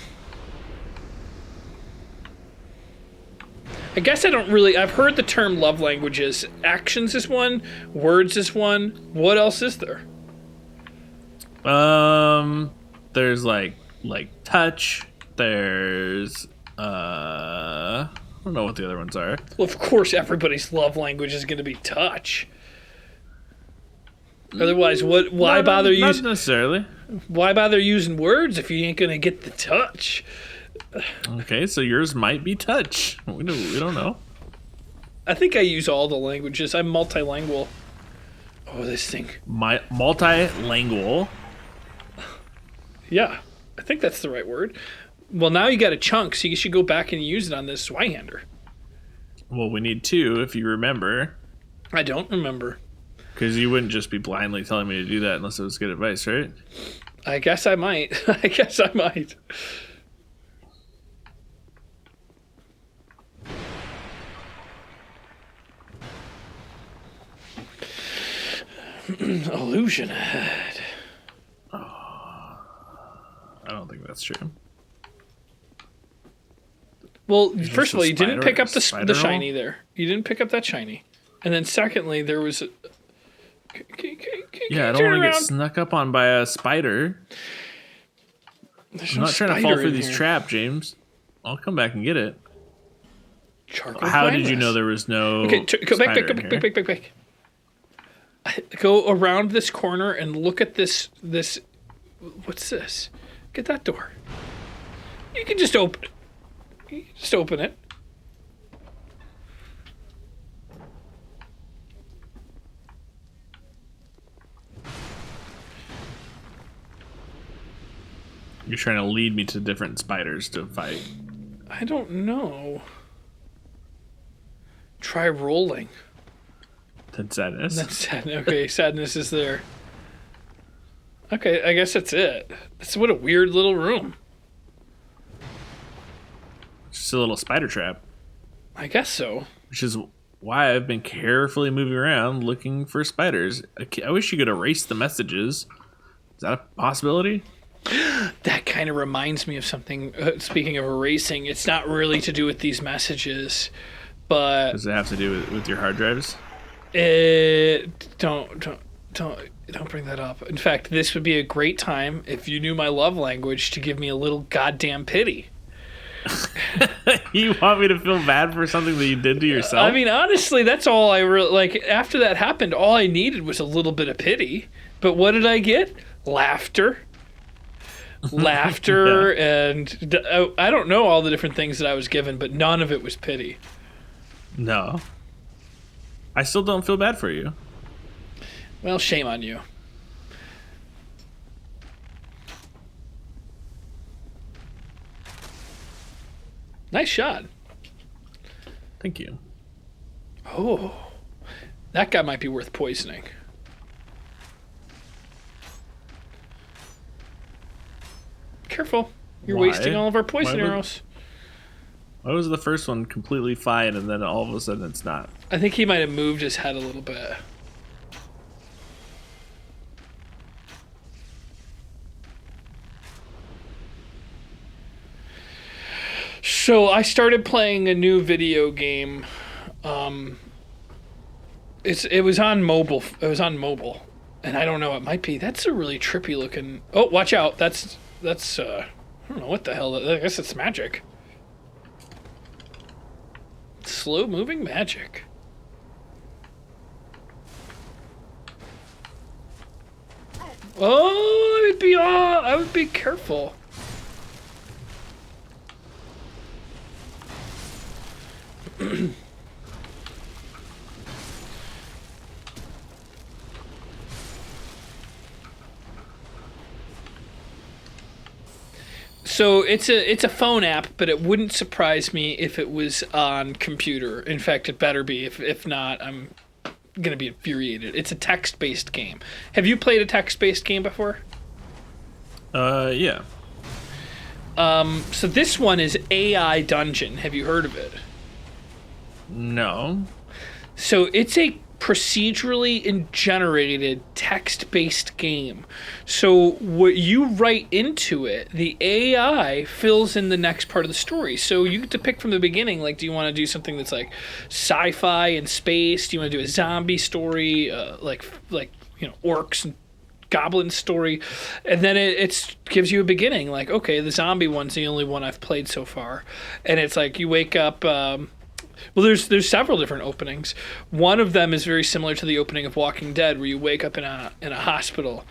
guess I don't really... I've heard the term love languages. Actions is one. Words is one. What else is there? There's like touch. There's I don't know what the other ones are. Well, of course, everybody's love language is going to be touch. Otherwise, why bother using? Not necessarily. Why bother using words if you ain't going to get the touch? Okay, so yours might be touch. We don't know. I think I use all the languages. I'm multilingual. Oh, this thing. Multilingual. Yeah, I think that's the right word. Well, now you got a chunk, so you should go back and use it on this Zweihander. Well, we need two, if you remember. I don't remember. Because you wouldn't just be blindly telling me to do that unless it was good advice, right? I guess I might. Illusion ahead. I don't think that's true. Well, first of all, you didn't pick up the shiny there. You didn't pick up that shiny. And then secondly, there was a... I don't want to get snuck up on by a spider. I'm not trying to fall through these traps, James. I'll come back and get it. How did you know there was no go back. Go around this corner and look at this. What's this? Get that door. You can just open it. Just open it. You're trying to lead me to different spiders to fight. I don't know. Try rolling. That's sadness. That's sad. Okay, sadness is there. Okay, I guess that's it. What a weird little room. Just a little spider trap. I guess so. Which is why I've been carefully moving around looking for spiders. I wish you could erase the messages. Is that a possibility? That kind of reminds me of something. Speaking of erasing, it's not really to do with these messages, but... Does it have to do with your hard drives? Don't bring that up. In fact, this would be a great time if you knew my love language to give me a little goddamn pity. You want me to feel bad for something that you did to yourself? I mean, honestly, that's all I really... Like, after that happened, all I needed was a little bit of pity. But what did I get? Laughter. Yeah. And... I don't know all the different things that I was given, but none of it was pity. No. I still don't feel bad for you. Well, shame on you. Nice shot. Thank you. Oh, that guy might be worth poisoning. Careful. You're wasting all of our poison arrows. Why was the first one completely fine and then all of a sudden it's not? I think he might have moved his head a little bit. So I started playing a new video game. It was on mobile. It was on mobile, and I don't know. It might be. That's a really trippy looking. Oh, watch out! That's I don't know what the hell. I guess it's magic. Slow moving magic. Oh, I would be careful. So it's a phone app, but it wouldn't surprise me if it was on computer. In fact, it better be. If not, I'm gonna be infuriated. It's a text-based game. Have you played a text-based game before? Yeah. So this one is AI Dungeon. Have you heard of it? No. So it's a procedurally generated text-based game. So what you write into it, the AI fills in the next part of the story. So you get to pick from the beginning, like, do you want to do something that's like sci-fi and space? Do you want to do a zombie story, like orcs and goblin story? And then it gives you a beginning, like, okay, the zombie one's the only one I've played so far. And it's like you wake up. Well, there's several different openings. One of them is very similar to the opening of Walking Dead, where you wake up in a hospital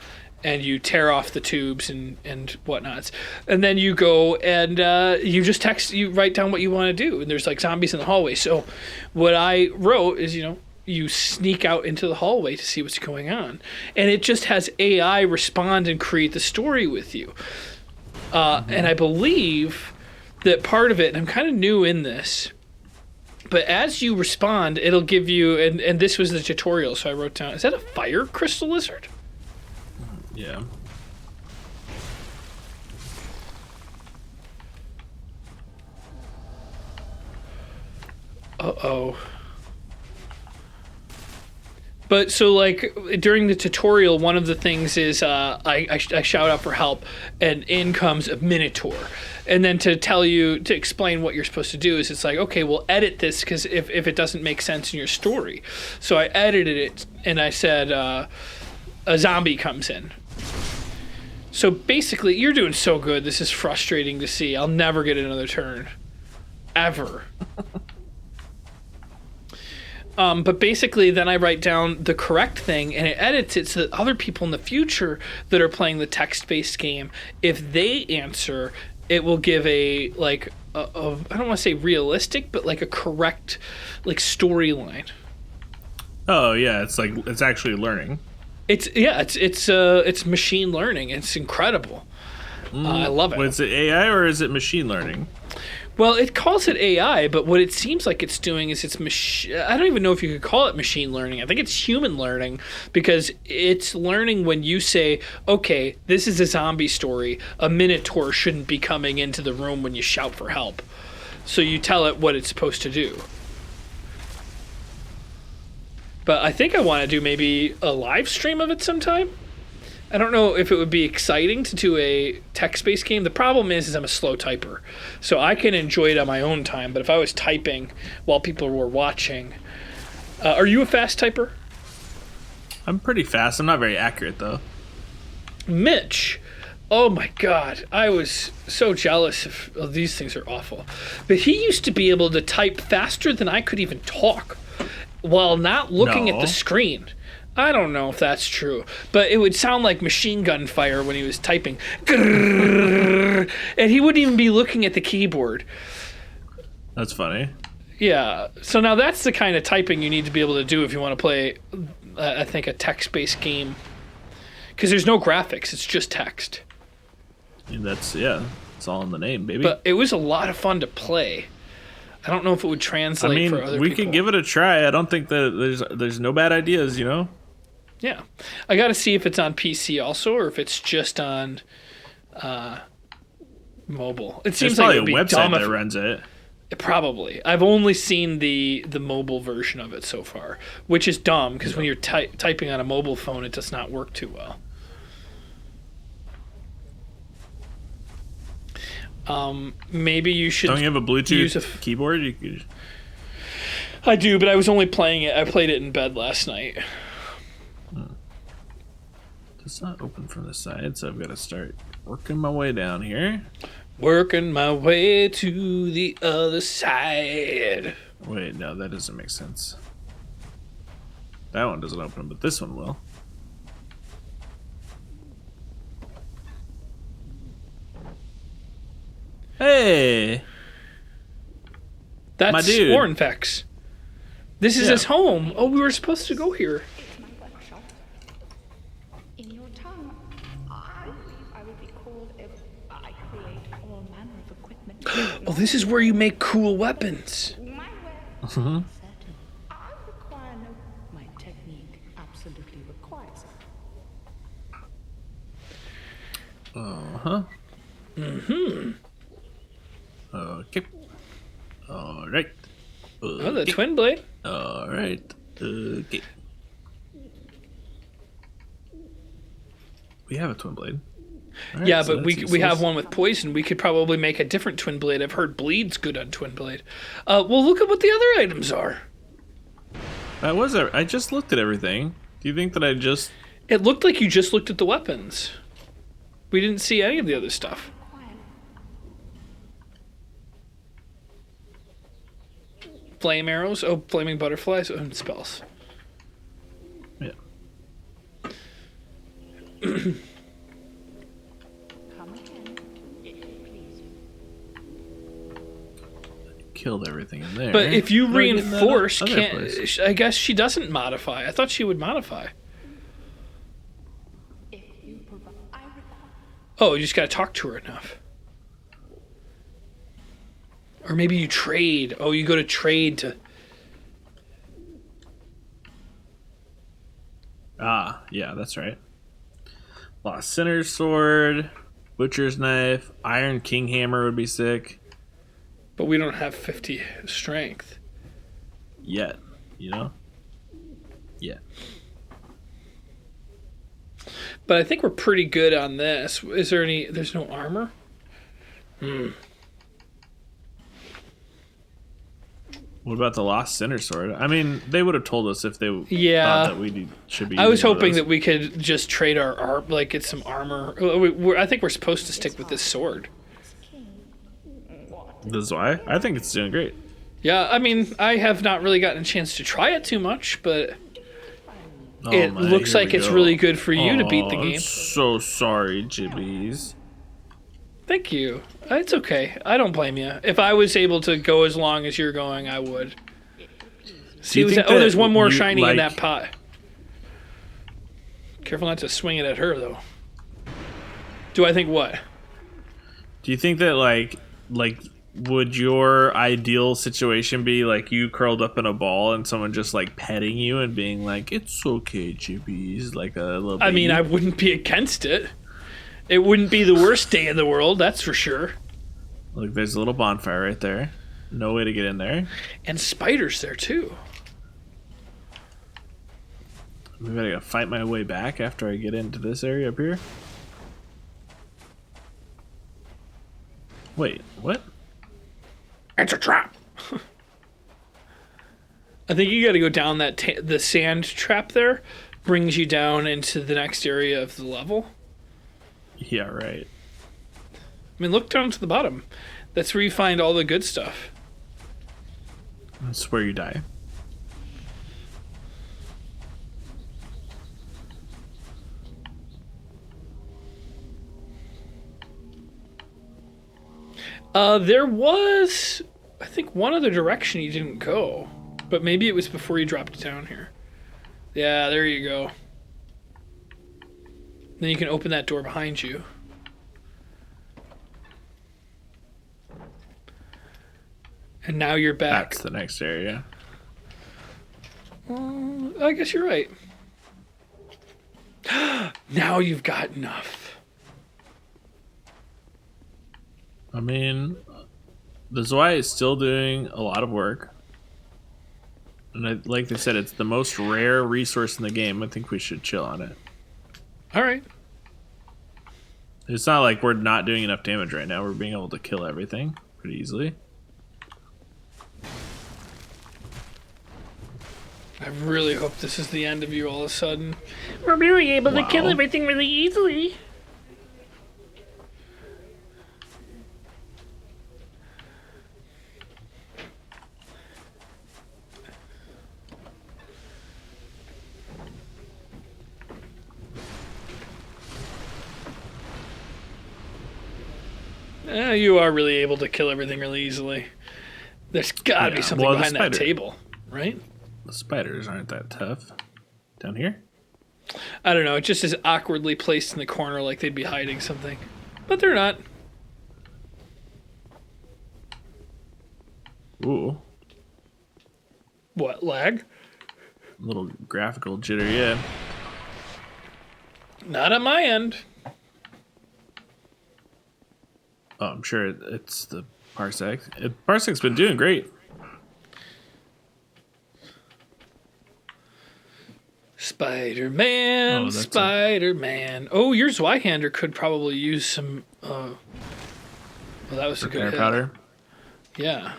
and you tear off the tubes and whatnots, and then you go and you write down what you want to do, and there's like zombies in the hallway. So what I wrote is, you sneak out into the hallway to see what's going on, and it just has AI respond and create the story with you. And I believe that part of it, and I'm kind of new in this, but as you respond, it'll give you, and this was the tutorial, so I wrote down, is that a fire crystal lizard? Yeah. Uh-oh. But so, like, during the tutorial, one of the things is I shout out for help, and in comes a minotaur. And then to explain what you're supposed to do is it's like, okay, well, edit this, because if it doesn't make sense in your story. So I edited it, and I said, a zombie comes in. So basically, you're doing so good, this is frustrating to see. I'll never get another turn. Ever. But basically, then I write down the correct thing, and it edits it so that other people in the future that are playing the text-based game, if they answer, it will give a I don't want to say realistic, but like a correct, like, storyline. Oh yeah, it's actually learning. It's machine learning. It's incredible. I love it. Was it AI or is it machine learning? Well, it calls it AI, but what it seems like it's doing is I don't even know if you could call it machine learning. I think it's human learning, because it's learning when you say, okay, this is a zombie story. A minotaur shouldn't be coming into the room when you shout for help. So you tell it what it's supposed to do. But I think I want to do maybe a live stream of it sometime. I don't know if it would be exciting to do a text-based game. The problem is I'm a slow typer, so I can enjoy it on my own time. But if I was typing while people were watching, are you a fast typer? I'm pretty fast. I'm not very accurate though. Mitch, oh my God, I was so jealous of these things are awful. But he used to be able to type faster than I could even talk while not looking at the screen. I don't know if that's true, but it would sound like machine gun fire when he was typing. And he wouldn't even be looking at the keyboard. That's funny. Yeah. So now that's the kind of typing you need to be able to do if you want to play, I think, a text-based game. Because there's no graphics. It's just text. It's all in the name, baby. But it was a lot of fun to play. I don't know if it would translate for other people. We could give it a try. I don't think that there's no bad ideas, Yeah. I got to see if it's on PC also, or if it's just on mobile. It seems like it would be a dumb website that runs it. Probably. I've only seen the mobile version of it so far, which is dumb, because when you're typing on a mobile phone, it does not work too well. Maybe you should. Don't you have a Bluetooth keyboard? You could... I do, but I was only playing it. I played it in bed last night. It's not open from the side, so I've got to start working my way down here. Working my way to the other side. Wait, no, that doesn't make sense. That one doesn't open, but this one will. Hey! That's my dude. Ornfex. This is his home. Oh, we were supposed to go here. In your tongue, I believe I would be called if I create all manner of equipment. Oh, this is where you make cool weapons. My way. Mm-hmm. I require no. My technique absolutely requires it. Uh-huh. Mm-hmm. Okay. All right. Oh, the twin blade. All right. Okay. We have a twin blade. Right, Yeah, so but that's we have useless. one with poison. We could probably make a different twin blade. I've heard bleed's good on twin blade. Well, look at what the other items are. That was it. I just looked at everything. Do you think that I just... It looked like you just looked at the weapons. We didn't see any of the other stuff. Flame arrows. Oh, flaming butterflies. Oh, and spells. Yeah. Come again, if you please. Killed everything in there. But if you How do I get in that reinforce, other can't place? I guess she doesn't modify. I thought she would modify. If you provide, I require. Oh, you just gotta talk to her enough. Or maybe you trade. Oh, you go to trade to... Ah, yeah, that's right. Lost Sinner's Sword, Butcher's Knife, Iron King Hammer would be sick. But we don't have 50 strength. Yet, you know? Yeah. But I think we're pretty good on this. Is there any... There's no armor? What about the Lost Sinner Sword? I mean, they would have told us if they Yeah. thought that we should be. I was using one of hoping those. that we could just trade our like get some armor. I think we're supposed to stick with this sword. This is why I think it's doing great. Yeah, I mean, I have not really gotten a chance to try it too much, but Oh, it my, looks here like we it's go. really good for you to beat the Oh, game. I'm so sorry, Jibbies. Thank you. It's okay. I don't blame you. If I was able to go as long as you're going, I would. See, you think oh, there's that one more you, shiny in like- that pot. Careful not to swing it at her, though. Do I think what? Do you think that like would your ideal situation be like you curled up in a ball and someone just like petting you and being like, "It's okay, Jibbies," like a little baby? I mean, I wouldn't be against it. It wouldn't be the worst day in the world, that's for sure. Look, there's a little bonfire right there. No way to get in there. And spiders there, too. Maybe I gotta fight my way back after I get into this area up here. Wait, what? It's a trap. I think you got to go down that the sand trap there. Brings you down into the next area of the level. Yeah, right. I mean, look down to the bottom. That's where you find all the good stuff. That's where you die. There was, I think, one other direction you didn't go. But maybe it was before you dropped down here. Yeah, there you go. Then you can open that door behind you. And now you're back. That's the next area. I guess you're right. Now you've got enough. I mean, the Zwei is still doing a lot of work. And like they said, it's the most rare resource in the game. I think we should chill on it. All right. It's not like we're not doing enough damage right now. We're being able to kill everything pretty easily. I really hope this is the end of you all of a sudden. We're really able to kill Wow. everything really easily. You are really able to kill everything really easily. There's got to be something behind that table, right? The spiders aren't that tough. Down here? I don't know. It just is awkwardly placed in the corner like they'd be hiding something. But they're not. Ooh. What, lag? A little graphical jitter, yeah. Not on my end. Oh, I'm sure it's the Parsec. Parsec's been doing great. Spider-Man, Spider-Man. Oh, your Zweihander could probably use some... well, that was a good hit. Powder? Yeah.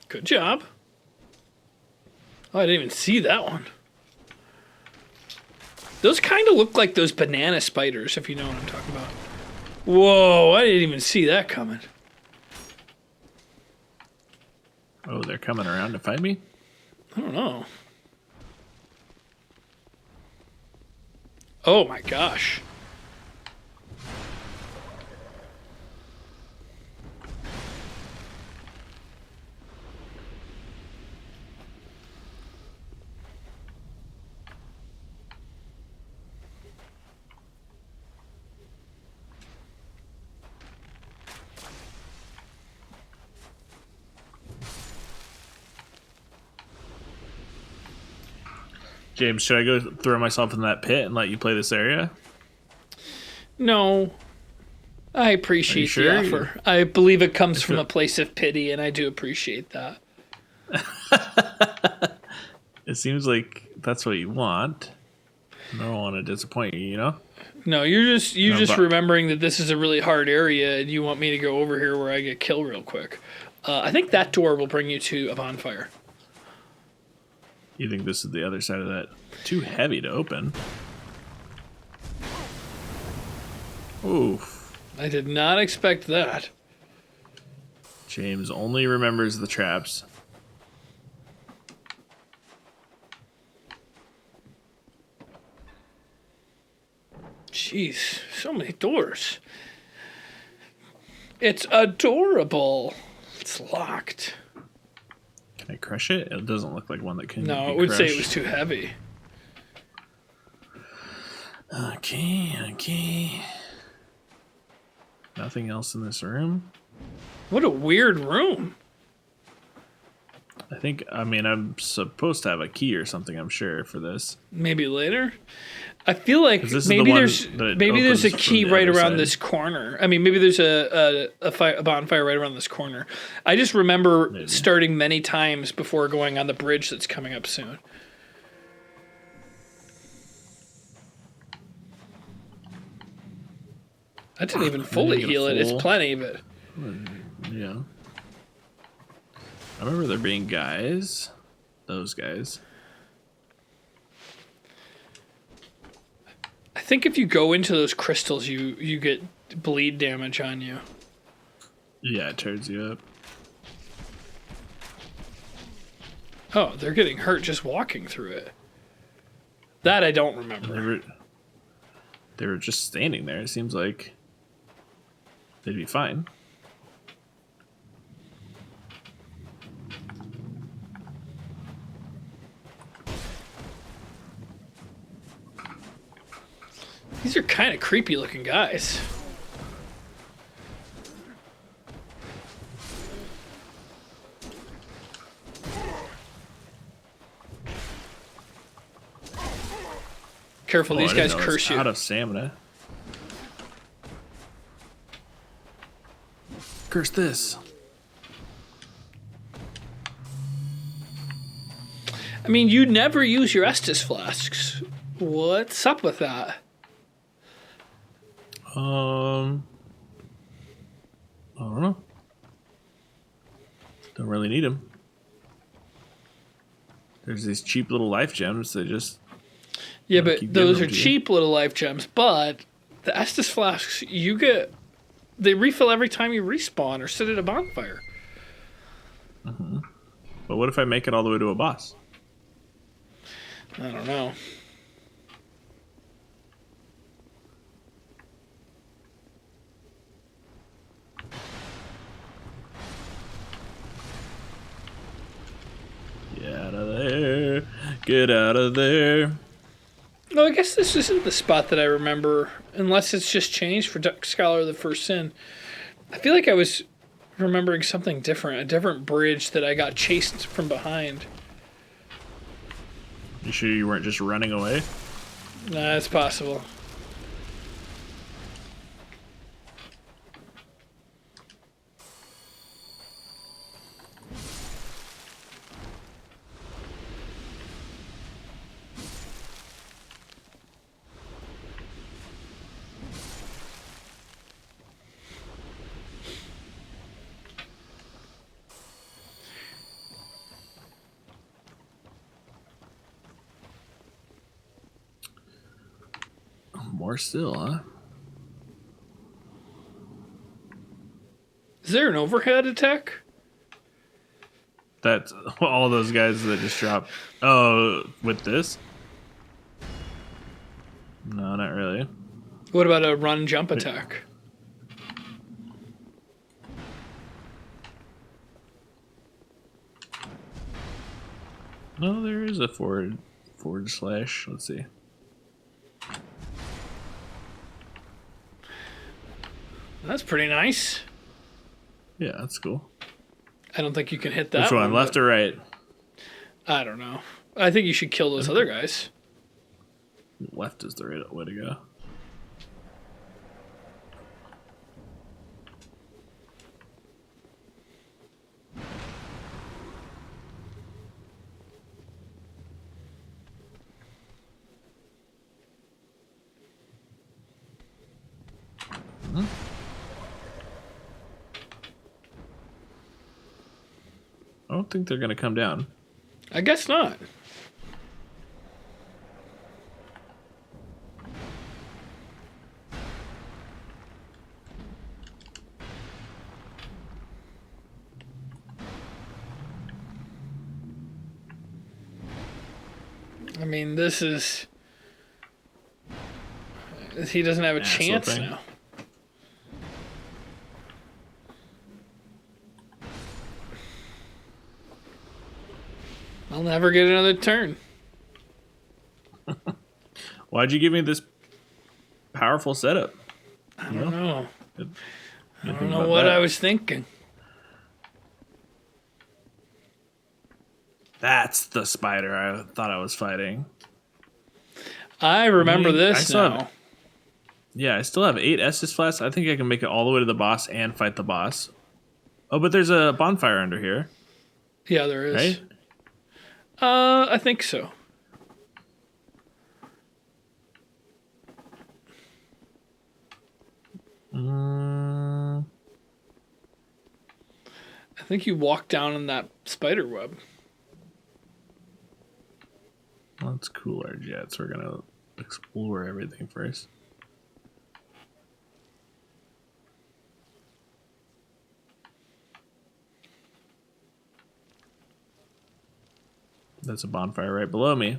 Good job. Oh, I didn't even see that one. Those kind of look like those banana spiders, if you know what I'm talking about. Whoa, I didn't even see that coming. Oh, they're coming around to fight me? I don't know. Oh my gosh. James, should I go throw myself in that pit and let you play this area? No. I appreciate the offer. I believe it comes from a place of pity, and I do appreciate that. It seems like that's what you want. I don't want to disappoint you, you know? No, you're just remembering that this is a really hard area, and you want me to go over here where I get killed real quick. I think that door will bring you to a bonfire. You think this is the other side of that? Too heavy to open. Oof. I did not expect that. James only remembers the traps. Jeez, so many doors. It's adorable. It's locked. Can I crush it? It doesn't look like one that can. No, be I would crushed. say it was too heavy. Okay. Nothing else in this room? What a weird room. I'm supposed to have a key or something, I'm sure, for this. Maybe later? I feel like maybe there's a key right around this corner. I mean, maybe there's a bonfire right around this corner. I just remember starting many times before going on the bridge that's coming up soon. I didn't even fully heal it. It's plenty, but... Yeah. I remember there being guys. Those guys. I think if you go into those crystals, you get bleed damage on you. Yeah, it tears you up. Oh, they're getting hurt just walking through it. That I don't remember. They were just standing there. It seems like they'd be fine. These are kind of creepy looking guys. Careful, these guys curse you. Out of stamina. Curse this. I mean, you never use your Estus flasks. What's up with that? I don't know. Don't really need them. There's these cheap little life gems that just... Yeah, but those are cheap little life gems. But the Estus flasks, they refill every time you respawn or sit at a bonfire. Mm-hmm. But what if I make it all the way to a boss? I don't know. Get out of there. Get out of there. No, I guess this isn't the spot that I remember, unless it's just changed for Dark Scholar of the First Sin. I feel like I was remembering something different, a different bridge that I got chased from behind. You sure you weren't just running away? Nah, it's possible. More still, huh? Is there an overhead attack? That's all those guys that just dropped. Oh, with this? No, not really. What about a run jump attack? No, there is a forward slash. Let's see. That's pretty nice. Yeah, that's cool. I don't think you can hit that. Which one, left or right? I don't know. I think you should kill those other guys. Left is the right way to go. I don't think they're going to come down. I guess not. I mean, this is... He doesn't have a chance now. I'll never get another turn. Why'd you give me this powerful setup? I don't know. Good I don't know what I was thinking. That's the spider I thought I was fighting. I remember this now. I still have 8 Estus flasks. I think I can make it all the way to the boss and fight the boss. Oh, but there's a bonfire under here. Yeah, there is. Right? I think so. I think you walk down in that spider web. Let's cool our jets. We're gonna explore everything first. That's a bonfire right below me.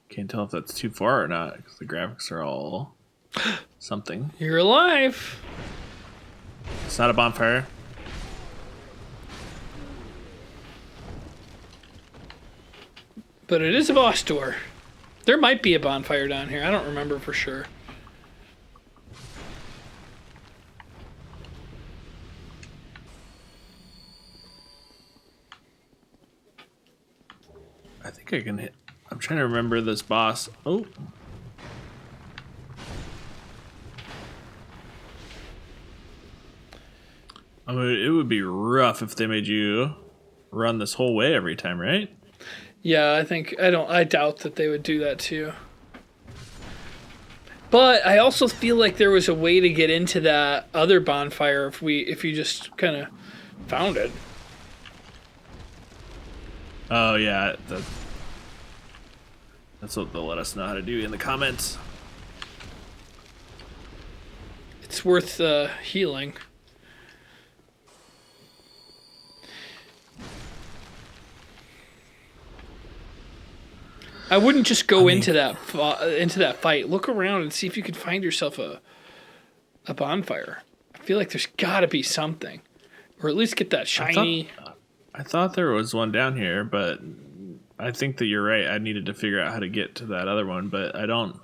Can't tell if that's too far or not because the graphics are all something. You're alive. It's not a bonfire. But it is a boss door. There might be a bonfire down here. I don't remember for sure. I think I can hit. I'm trying to remember this boss. Oh. I mean, it would be rough if they made you run this whole way every time, right? Yeah, I doubt that they would do that too. But I also feel like there was a way to get into that other bonfire if you just kind of found it. Oh yeah, That's what they'll let us know how to do in the comments. It's worth healing. I wouldn't just go into that fight. Look around and see if you could find yourself a bonfire. I feel like there's got to be something, or at least get that shiny. I thought there was one down here, but I think that you're right. I needed to figure out how to get to that other one, but I don't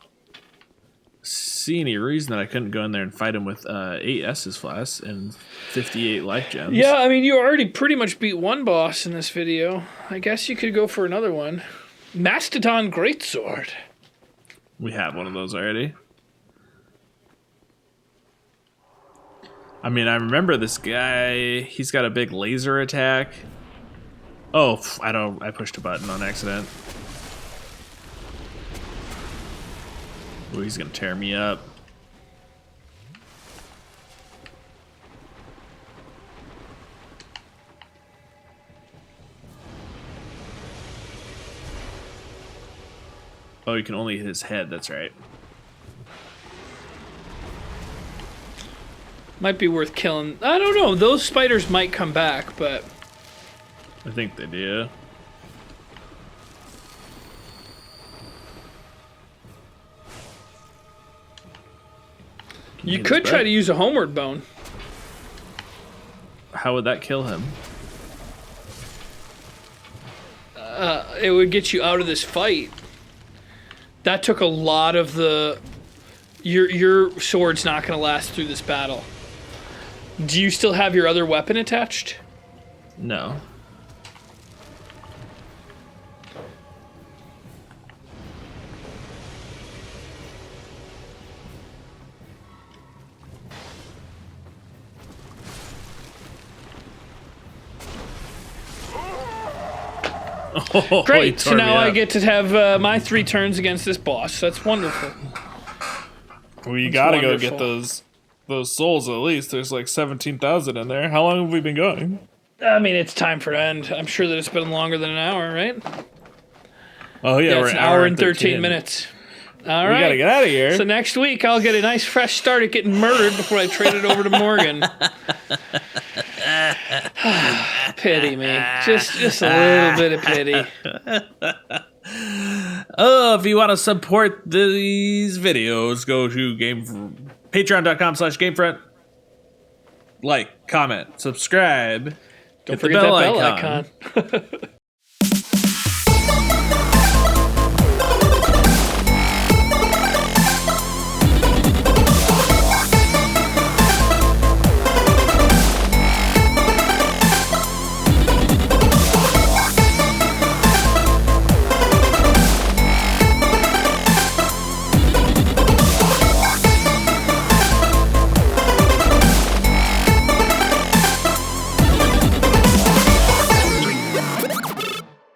see any reason that I couldn't go in there and fight him with 8 S's flasks and 58 life gems. Yeah, I mean, you already pretty much beat one boss in this video. I guess you could go for another one. Mastodon Greatsword. We have one of those already. I mean, I remember this guy. He's got a big laser attack. Oh, I pushed a button on accident. Ooh, he's gonna tear me up. Oh, you can only hit his head, that's right. Might be worth killing. I don't know. Those spiders might come back, but I think they do. You could try to use a homeward bone. How would that kill him? It would get you out of this fight. That took a lot of the... Your sword's not going to last through this battle. Do you still have your other weapon attached? No. Oh, great, so now I get to have my 3 turns against this boss. That's wonderful. Well, you gotta go get those souls at least. There's like 17,000 in there. How long have we been going? I mean, it's time for end. I'm sure that it's been longer than an hour, right? Oh, yeah, it's an hour and 13 minutes. All right. We gotta get out of here. So next week, I'll get a nice fresh start at getting murdered before I trade it over to Morgan. Pity me. Just a little bit of pity. Oh, if you want to support these videos, go to patreon.com/GameFront. Like, comment, subscribe. Don't forget that bell icon.